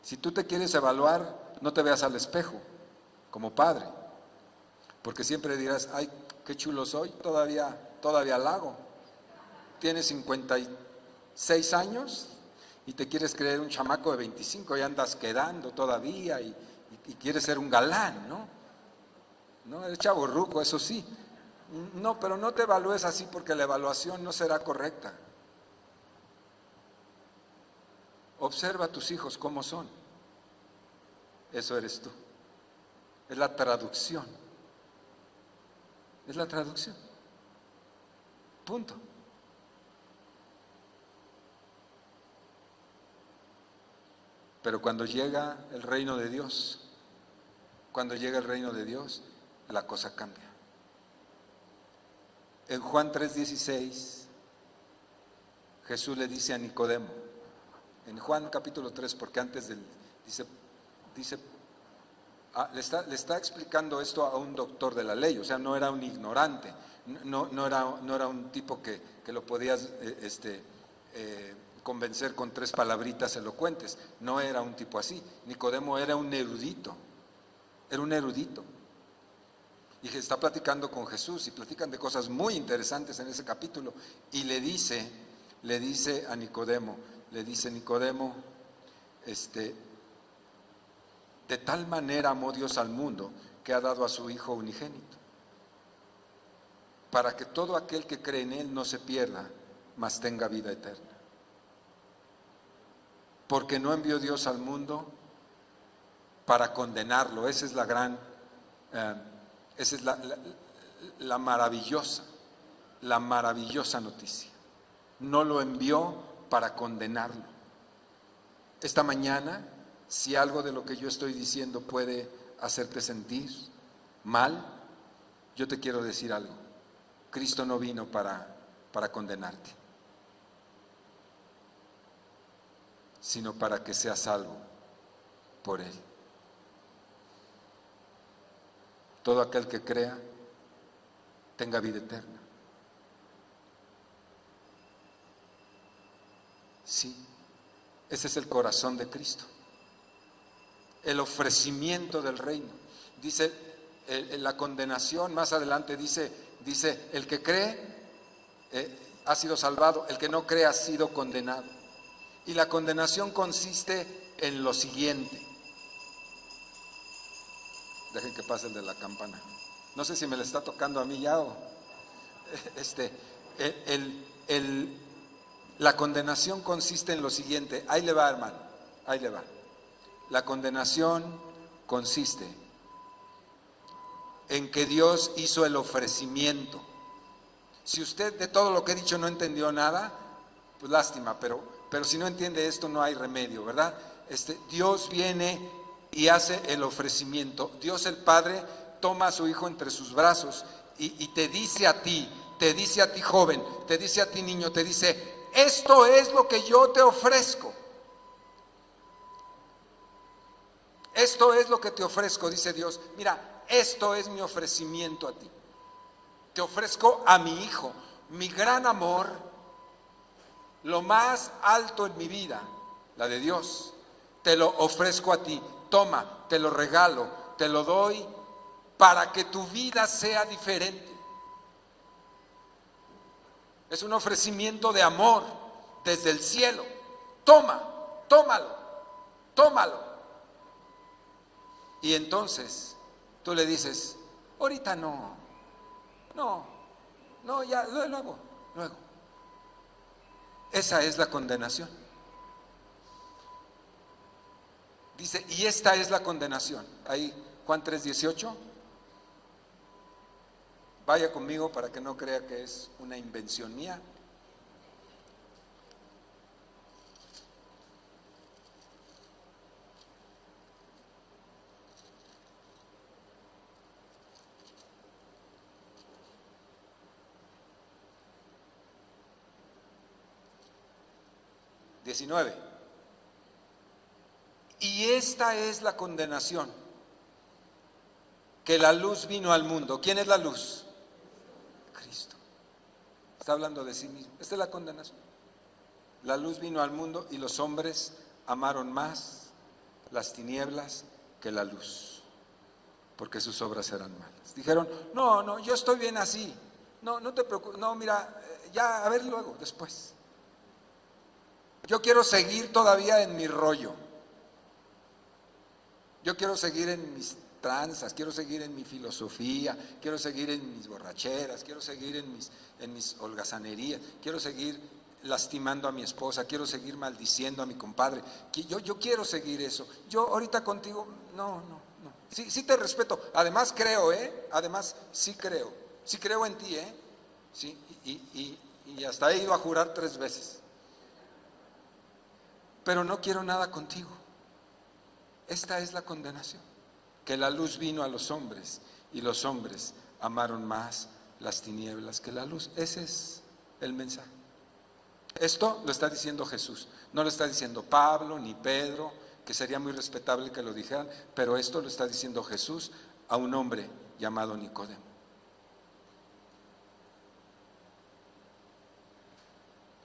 Speaker 1: Si tú te quieres evaluar, no te veas al espejo como padre, porque siempre dirás: ay, qué chulo soy, todavía la hago. Tienes 56 años y te quieres creer un chamaco de 25 y andas quedando todavía y y quieres ser un galán, ¿no? ¿No? Eres chavorruco, eso sí. No, pero no te evalúes así porque la evaluación no será correcta. Observa a tus hijos cómo son. Eso eres tú. Es la traducción. Es la traducción. Punto. Pero cuando llega el reino de Dios, la cosa cambia. En Juan 3:16, Jesús le dice a Nicodemo, en Juan capítulo 3, porque antes le está explicando esto a un doctor de la ley, o sea, no era un ignorante, no era un tipo que lo podías convencer con 3 palabritas elocuentes, no era un tipo así. Nicodemo era un erudito, y está platicando con Jesús y platican de cosas muy interesantes en ese capítulo, y le dice a Nicodemo, de tal manera amó Dios al mundo que ha dado a su Hijo unigénito, para que todo aquel que cree en Él no se pierda, mas tenga vida eterna. Porque no envió Dios al mundo para condenarlo. Esa es la gran, esa es la maravillosa noticia. No lo envió para condenarlo. Esta mañana, si algo de lo que yo estoy diciendo puede hacerte sentir mal, yo te quiero decir algo. Cristo no vino para condenarte, sino para que seas salvo por Él. Todo aquel que crea tenga vida eterna. Sí, ese es el corazón de Cristo, el ofrecimiento del reino. Dice la condenación, más adelante dice el que cree ha sido salvado, el que no cree ha sido condenado. Y la condenación consiste en lo siguiente. Dejen que pase el de la campana. No sé si me le está tocando a mí ya o la condenación consiste en lo siguiente. Ahí le va, hermano, ahí le va. La condenación consiste en que Dios hizo el ofrecimiento. Si usted de todo lo que he dicho no entendió nada, pues lástima, pero si no entiende esto no hay remedio, ¿verdad? Dios viene y hace el ofrecimiento. Dios el Padre toma a su Hijo entre sus brazos y te dice a ti joven, te dice a ti niño, te dice: esto es lo que yo te ofrezco. Esto es lo que te ofrezco, dice Dios. Mira, esto es mi ofrecimiento a ti. Te ofrezco a mi Hijo, mi gran amor, lo más alto en mi vida, la de Dios. Te lo ofrezco a ti. Toma, te lo regalo, te lo doy para que tu vida sea diferente. Es un ofrecimiento de amor desde el cielo. Tómalo. Y entonces tú le dices: ahorita no, ya, luego. Esa es la condenación. Dice, y esta es la condenación. Ahí, Juan 3:18. Vaya conmigo para que no crea que es una invención mía. Y esta es la condenación, que la luz vino al mundo. ¿Quién es la luz? Cristo. Está hablando de sí mismo. Esta es la condenación. La luz vino al mundo y los hombres amaron más las tinieblas que la luz, porque sus obras eran malas. Dijeron: no, yo estoy bien así. No te preocupes. No, mira, ya, a ver luego, después. Yo quiero seguir todavía en mi rollo. Yo quiero seguir en mis tranzas, quiero seguir en mi filosofía, quiero seguir en mis borracheras, quiero seguir en mis holgazanerías, quiero seguir lastimando a mi esposa, quiero seguir maldiciendo a mi compadre. Yo quiero seguir eso. Yo ahorita contigo, no. Sí te respeto. Además creo, además sí creo en ti, sí, y hasta he ido a jurar 3 veces. Pero no quiero nada contigo. Esta es la condenación, que la luz vino a los hombres y los hombres amaron más las tinieblas que la luz. Ese es el mensaje. Esto lo está diciendo Jesús, no lo está diciendo Pablo ni Pedro, que sería muy respetable que lo dijeran, pero esto lo está diciendo Jesús a un hombre llamado Nicodemo.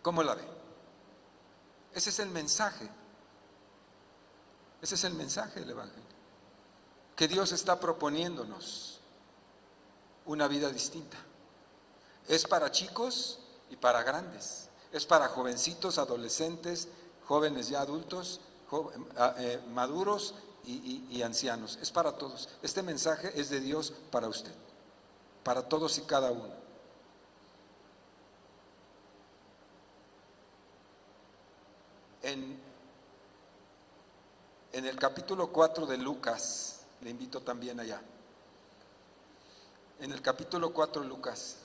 Speaker 1: ¿Cómo la ve? Ese es el mensaje. Ese es el mensaje del Evangelio. Que Dios está proponiéndonos una vida distinta. Es para chicos y para grandes. Es para jovencitos, adolescentes, jóvenes ya adultos, maduros y ancianos. Es para todos. Este mensaje es de Dios para usted, para todos y cada uno. En el capítulo 4 de Lucas, le invito también allá. En el capítulo 4 de Lucas,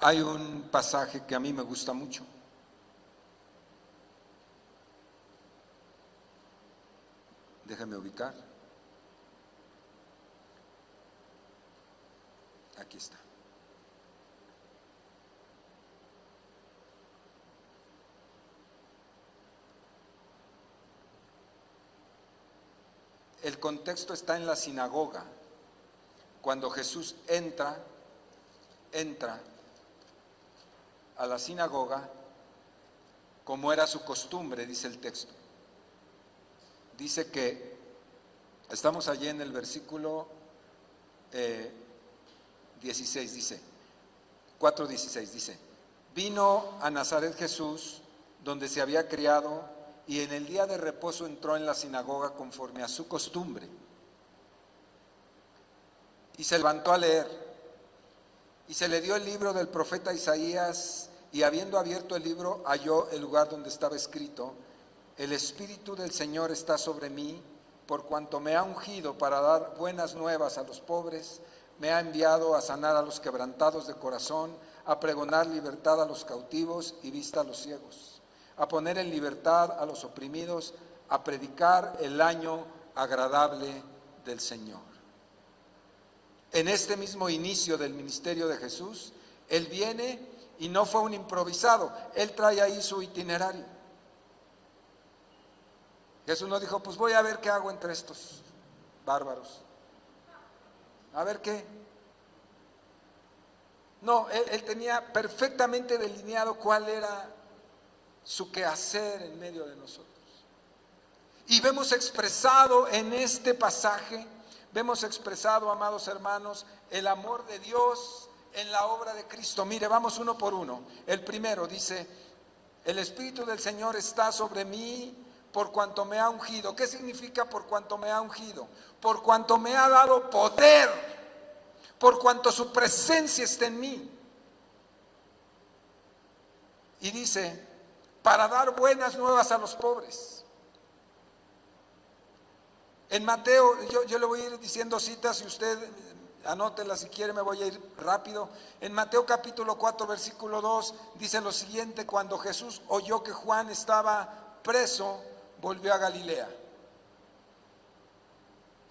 Speaker 1: hay un pasaje que a mí me gusta mucho. Déjame ubicar. Aquí está. El contexto está en la sinagoga. Cuando Jesús entra a la sinagoga, como era su costumbre, dice el texto. Dice que, estamos allí en el versículo 16, dice, 4:16, dice, vino a Nazaret Jesús, donde se había criado, y en el día de reposo entró en la sinagoga conforme a su costumbre. Y se levantó a leer, y se le dio el libro del profeta Isaías, y habiendo abierto el libro, halló el lugar donde estaba escrito, el Espíritu del Señor está sobre mí, por cuanto me ha ungido para dar buenas nuevas a los pobres, me ha enviado a sanar a los quebrantados de corazón, a pregonar libertad a los cautivos y vista a los ciegos, a poner en libertad a los oprimidos, a predicar el año agradable del Señor. En este mismo inicio del ministerio de Jesús, Él viene y no fue un improvisado, Él trae ahí su itinerario. Jesús no dijo, pues voy a ver qué hago entre estos bárbaros. A ver qué. No, él tenía perfectamente delineado cuál era su quehacer en medio de nosotros. Y vemos expresado en este pasaje, vemos expresado, amados hermanos, el amor de Dios en la obra de Cristo. Mire, vamos uno por uno. El primero dice, el Espíritu del Señor está sobre mí por cuanto me ha ungido. ¿Qué significa por cuanto me ha ungido? Por cuanto me ha dado poder, por cuanto su presencia está en mí. Y dice, para dar buenas nuevas a los pobres. En Mateo, yo le voy a ir diciendo citas, y usted anótela si quiere, me voy a ir rápido. En Mateo capítulo 4, versículo 2, dice lo siguiente: cuando Jesús oyó que Juan estaba preso, volvió a Galilea.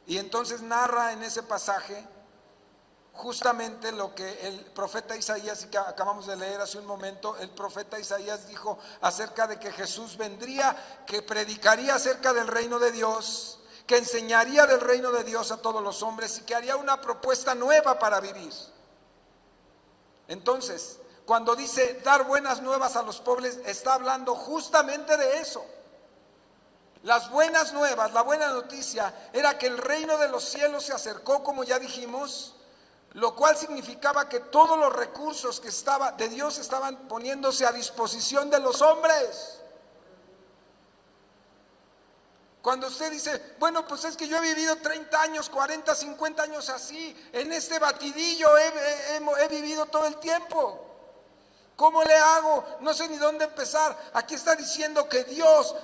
Speaker 1: Y entonces narra en ese pasaje justamente lo que el profeta Isaías, que acabamos de leer hace un momento, el profeta Isaías dijo acerca de que Jesús vendría, que predicaría acerca del reino de Dios, que enseñaría del reino de Dios a todos los hombres y que haría una propuesta nueva para vivir. Entonces, cuando dice dar buenas nuevas a los pobres, está hablando justamente de eso. Las buenas nuevas, la buena noticia era que el reino de los cielos se acercó, como ya dijimos, lo cual significaba que todos los recursos que de Dios estaban poniéndose a disposición de los hombres. Cuando usted dice, bueno, pues es que yo he vivido 30 años, 40, 50 años así, en este batidillo he vivido todo el tiempo. ¿Cómo le hago? No sé ni dónde empezar. Aquí está diciendo que Dios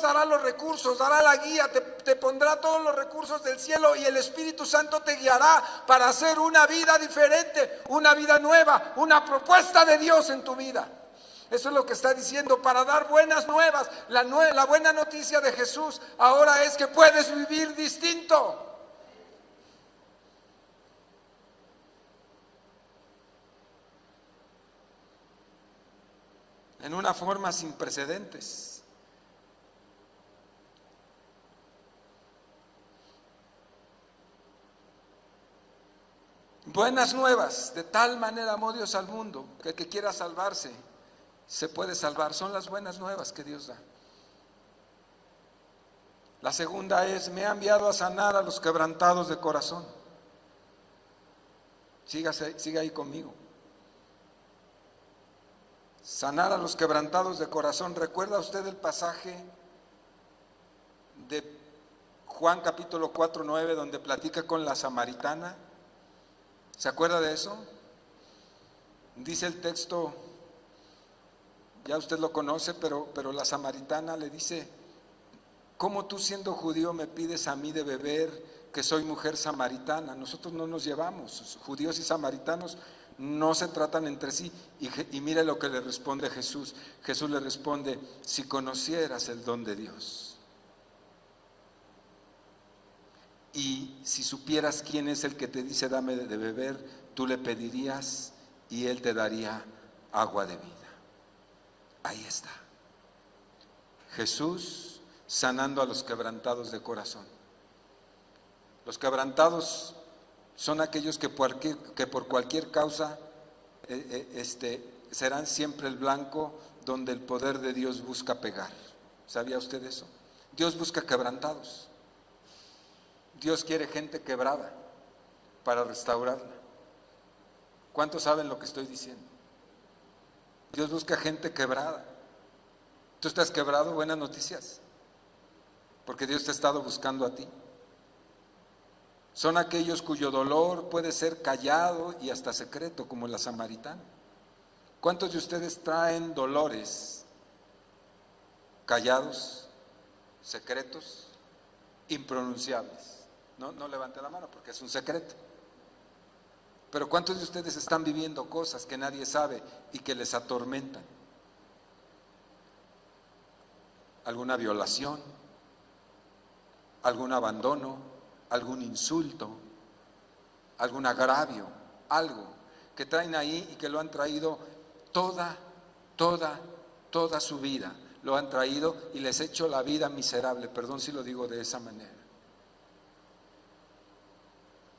Speaker 1: dará los recursos, dará la guía, te pondrá todos los recursos del cielo y el Espíritu Santo te guiará para hacer una vida diferente, una vida nueva, una propuesta de Dios en tu vida. Eso es lo que está diciendo, para dar buenas nuevas. La buena noticia de Jesús ahora es que puedes vivir distinto. En una forma sin precedentes. Buenas nuevas, de tal manera amó Dios al mundo, que el que quiera salvarse, se puede salvar. Son las buenas nuevas que Dios da. La segunda es, me ha enviado a sanar a los quebrantados de corazón. Siga ahí conmigo. Sanar a los quebrantados de corazón. ¿Recuerda usted el pasaje de Juan capítulo 4:9 donde platica con la samaritana? ¿Se acuerda de eso? Dice el texto, ya usted lo conoce, pero la samaritana le dice, ¿cómo tú siendo judío me pides a mí de beber, que soy mujer samaritana? Nosotros no nos llevamos, judíos y samaritanos no se tratan entre sí. Y mire lo que le responde Jesús. Jesús le responde, si conocieras el don de Dios y si supieras quién es el que te dice dame de beber, tú le pedirías y él te daría agua de vida. Ahí está Jesús sanando a los quebrantados de corazón. Los quebrantados son aquellos que por cualquier causa serán siempre el blanco donde el poder de Dios busca pegar. ¿Sabía usted eso? Dios busca quebrantados. Dios quiere gente quebrada para restaurarla. ¿Cuántos saben lo que estoy diciendo? Dios busca gente quebrada. ¿Tú estás quebrado? Buenas noticias, porque Dios te ha estado buscando a ti. Son aquellos cuyo dolor puede ser callado y hasta secreto, como la samaritana. ¿Cuántos de ustedes traen dolores callados, secretos, impronunciables? No levante la mano porque es un secreto. Pero ¿cuántos de ustedes están viviendo cosas que nadie sabe y que les atormentan? ¿Alguna violación? ¿Algún abandono? ¿Algún insulto? ¿Algún agravio? Algo que traen ahí y que lo han traído toda su vida. Lo han traído y les ha hecho la vida miserable. Perdón si lo digo de esa manera.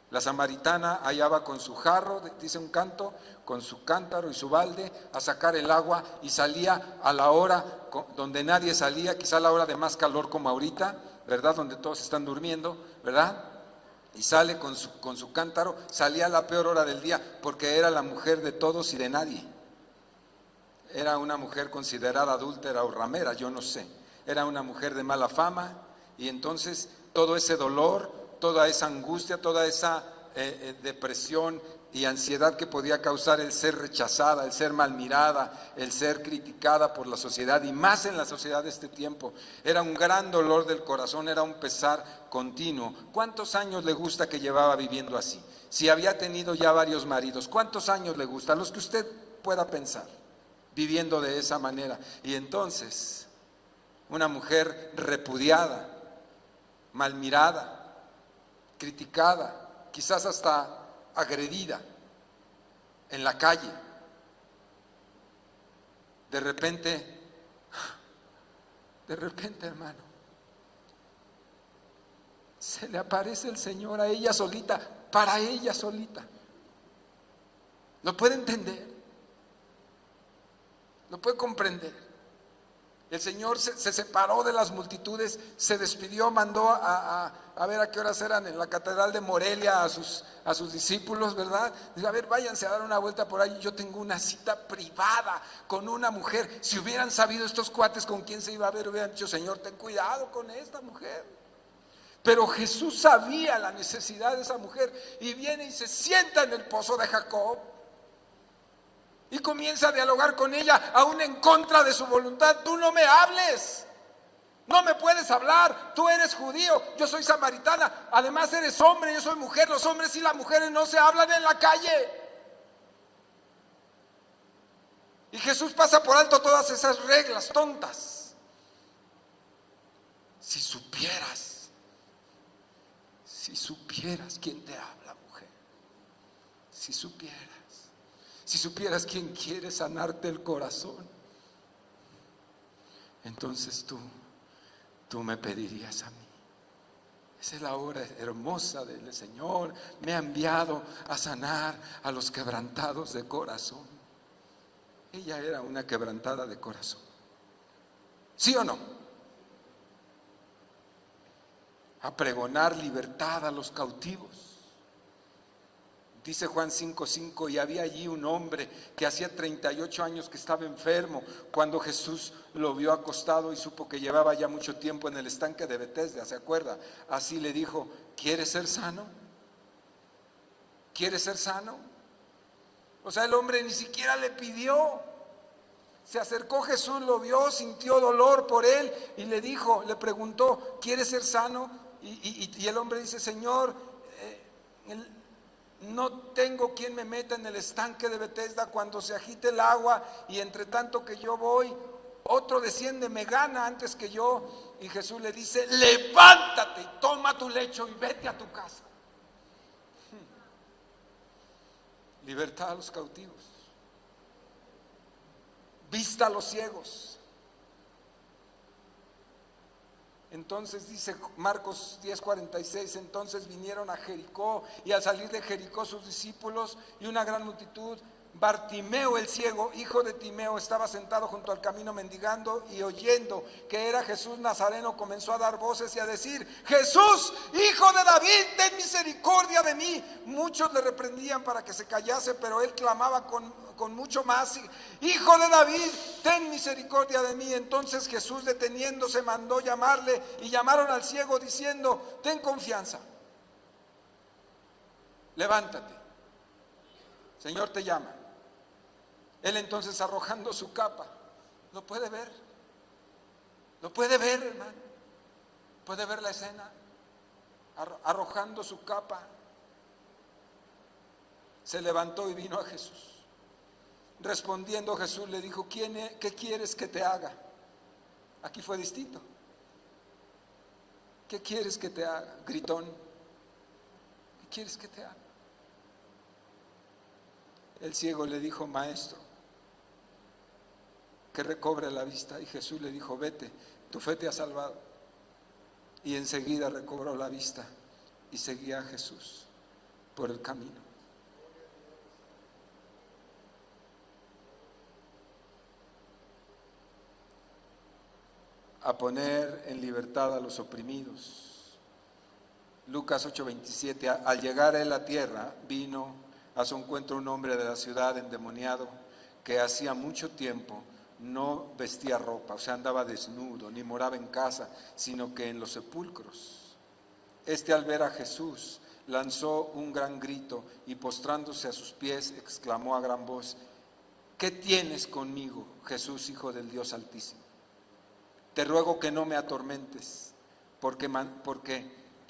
Speaker 1: La samaritana allá va con su jarro, dice un canto, con su cántaro y su balde a sacar el agua, y salía a la hora donde nadie salía, quizá a la hora de más calor como ahorita, ¿verdad? Donde todos están durmiendo, ¿verdad? Y sale con su cántaro, salía a la peor hora del día porque era la mujer de todos y de nadie. Era una mujer considerada adúltera o ramera, yo no sé. Era una mujer de mala fama, y entonces todo ese dolor, toda esa angustia, toda esa depresión y ansiedad que podía causar el ser rechazada, el ser mal mirada, el ser criticada por la sociedad, y más en la sociedad de este tiempo, era un gran dolor del corazón, era un pesar continuo. ¿Cuántos años le gusta que llevaba viviendo así? Si había tenido ya varios maridos, ¿cuántos años le gusta? Los que usted pueda pensar, viviendo de esa manera. Y entonces, una mujer repudiada, mal mirada, criticada, quizás hasta agredida en la calle. De repente, hermano, se le aparece el Señor a ella solita, para ella solita. ¿Lo puede entender? ¿Lo puede comprender? El Señor se separó de las multitudes, se despidió, mandó a ver a qué horas eran en la catedral de Morelia a sus discípulos, ¿verdad? Dijo, a ver, váyanse a dar una vuelta por ahí, yo tengo una cita privada con una mujer. Si hubieran sabido estos cuates con quién se iba a ver, hubieran dicho, Señor, ten cuidado con esta mujer. Pero Jesús sabía la necesidad de esa mujer y viene y se sienta en el pozo de Jacob. Y comienza a dialogar con ella, aún en contra de su voluntad. Tú no me hables, no me puedes hablar, tú eres judío, yo soy samaritana, además eres hombre, yo soy mujer, los hombres y las mujeres no se hablan en la calle. Y Jesús pasa por alto todas esas reglas tontas. Si supieras quién te habla, mujer, si supieras quién quiere sanarte el corazón, entonces tú me pedirías a mí. Esa es la hora hermosa del Señor. Me ha enviado a sanar a los quebrantados de corazón. Ella era una quebrantada de corazón. ¿Sí o no? A pregonar libertad a los cautivos. Dice Juan 5:5, y había allí un hombre que hacía 38 años que estaba enfermo. Cuando Jesús lo vio acostado y supo que llevaba ya mucho tiempo en el estanque de Betesda, ¿se acuerda? Así le dijo, ¿quieres ser sano? ¿Quieres ser sano? O sea, el hombre ni siquiera le pidió. Se acercó Jesús, lo vio, sintió dolor por él y le dijo, le preguntó, ¿quieres ser sano? Y el hombre dice, Señor, no tengo quien me meta en el estanque de Betesda cuando se agite el agua, y entre tanto que yo voy, otro desciende, me gana antes que yo. Y Jesús le dice, levántate, toma tu lecho y vete a tu casa. Libertad a los cautivos, vista a los ciegos. Entonces dice Marcos 10:46, entonces vinieron a Jericó, y al salir de Jericó sus discípulos y una gran multitud, Bartimeo el ciego, hijo de Timeo, estaba sentado junto al camino mendigando, y oyendo que era Jesús Nazareno, comenzó a dar voces y a decir, Jesús, hijo de David, ten misericordia de mí. Muchos le reprendían para que se callase, pero él clamaba con mucho más, Hijo de David, ten misericordia de mí. Entonces Jesús, deteniéndose, mandó llamarle, y llamaron al ciego diciendo, ten confianza, levántate, Señor te llama. Él entonces, arrojando su capa, lo puede ver, hermano, puede ver la escena, arrojando su capa, se levantó y vino a Jesús. Respondiendo Jesús le dijo, ¿qué quieres que te haga? Aquí fue distinto. ¿Qué quieres que te haga? Gritón. ¿Qué quieres que te haga? El ciego le dijo, maestro, que recobre la vista. Y Jesús le dijo, vete, tu fe te ha salvado. Y enseguida recobró la vista y seguía a Jesús por el camino. A poner en libertad a los oprimidos. Lucas 8:27, al llegar a él a tierra, vino a su encuentro un hombre de la ciudad endemoniado, que hacía mucho tiempo no vestía ropa, o sea, andaba desnudo, ni moraba en casa, sino que en los sepulcros. Este, al ver a Jesús, lanzó un gran grito y, postrándose a sus pies, exclamó a gran voz, ¿qué tienes conmigo, Jesús, Hijo del Dios Altísimo? Te ruego que no me atormentes, porque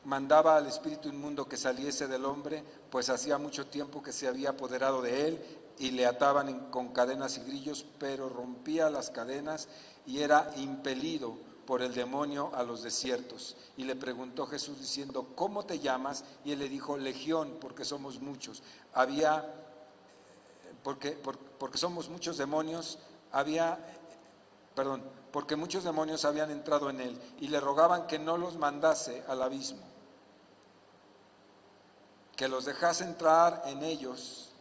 Speaker 1: mandaba al espíritu inmundo que saliese del hombre, pues hacía mucho tiempo que se había apoderado de él, y le ataban con cadenas y grillos, pero rompía las cadenas y era impelido por el demonio a los desiertos. Y le preguntó Jesús diciendo, ¿cómo te llamas? Y él le dijo, Legión, porque somos muchos. Porque somos muchos demonios, porque muchos demonios habían entrado en él, y le rogaban que no los mandase al abismo, que los dejase entrar en ellos.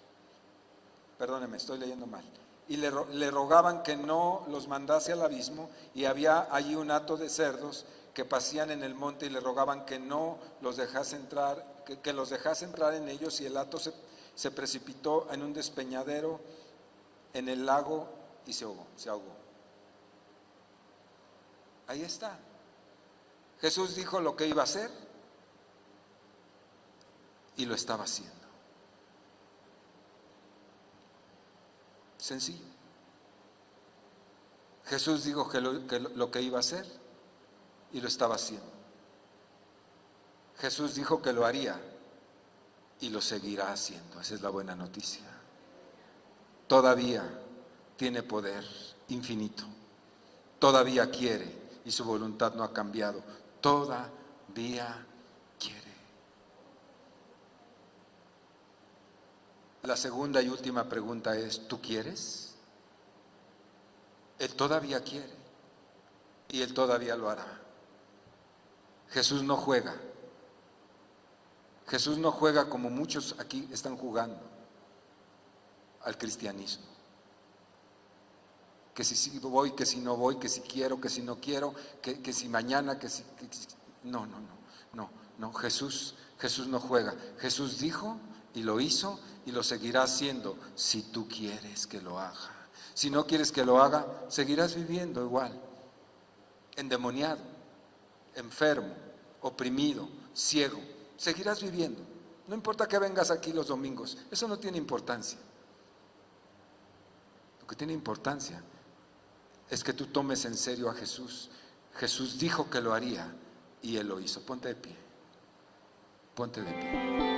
Speaker 1: Perdóneme, estoy leyendo mal. y le rogaban que no los mandase al abismo, y había allí un hato de cerdos que pasían en el monte y le rogaban que no los dejase entrar, que los dejase entrar en ellos, y el hato se precipitó en un despeñadero en el lago y se ahogó. Ahí está. Jesús dijo lo que iba a hacer y lo estaba haciendo. Sencillo. Jesús dijo que lo que iba a hacer y lo estaba haciendo. Jesús dijo que lo haría y lo seguirá haciendo. Esa es la buena noticia. Todavía tiene poder infinito. Todavía quiere y su voluntad no ha cambiado. Todavía quiere. La segunda y última pregunta es, ¿tú quieres? Él todavía quiere y Él todavía lo hará. Jesús no juega. Jesús no juega como muchos aquí están jugando al cristianismo. Que si voy, que si no voy, que si quiero, que si no quiero, que si mañana, que si... No, Jesús no juega. Jesús dijo y lo hizo y lo seguirá haciendo si tú quieres que lo haga. Si no quieres que lo haga, seguirás viviendo igual, endemoniado, enfermo, oprimido, ciego. Seguirás viviendo. No importa que vengas aquí los domingos, eso no tiene importancia. Lo que tiene importancia es que tú tomes en serio a Jesús. Jesús dijo que lo haría y Él lo hizo. Ponte de pie. Ponte de pie.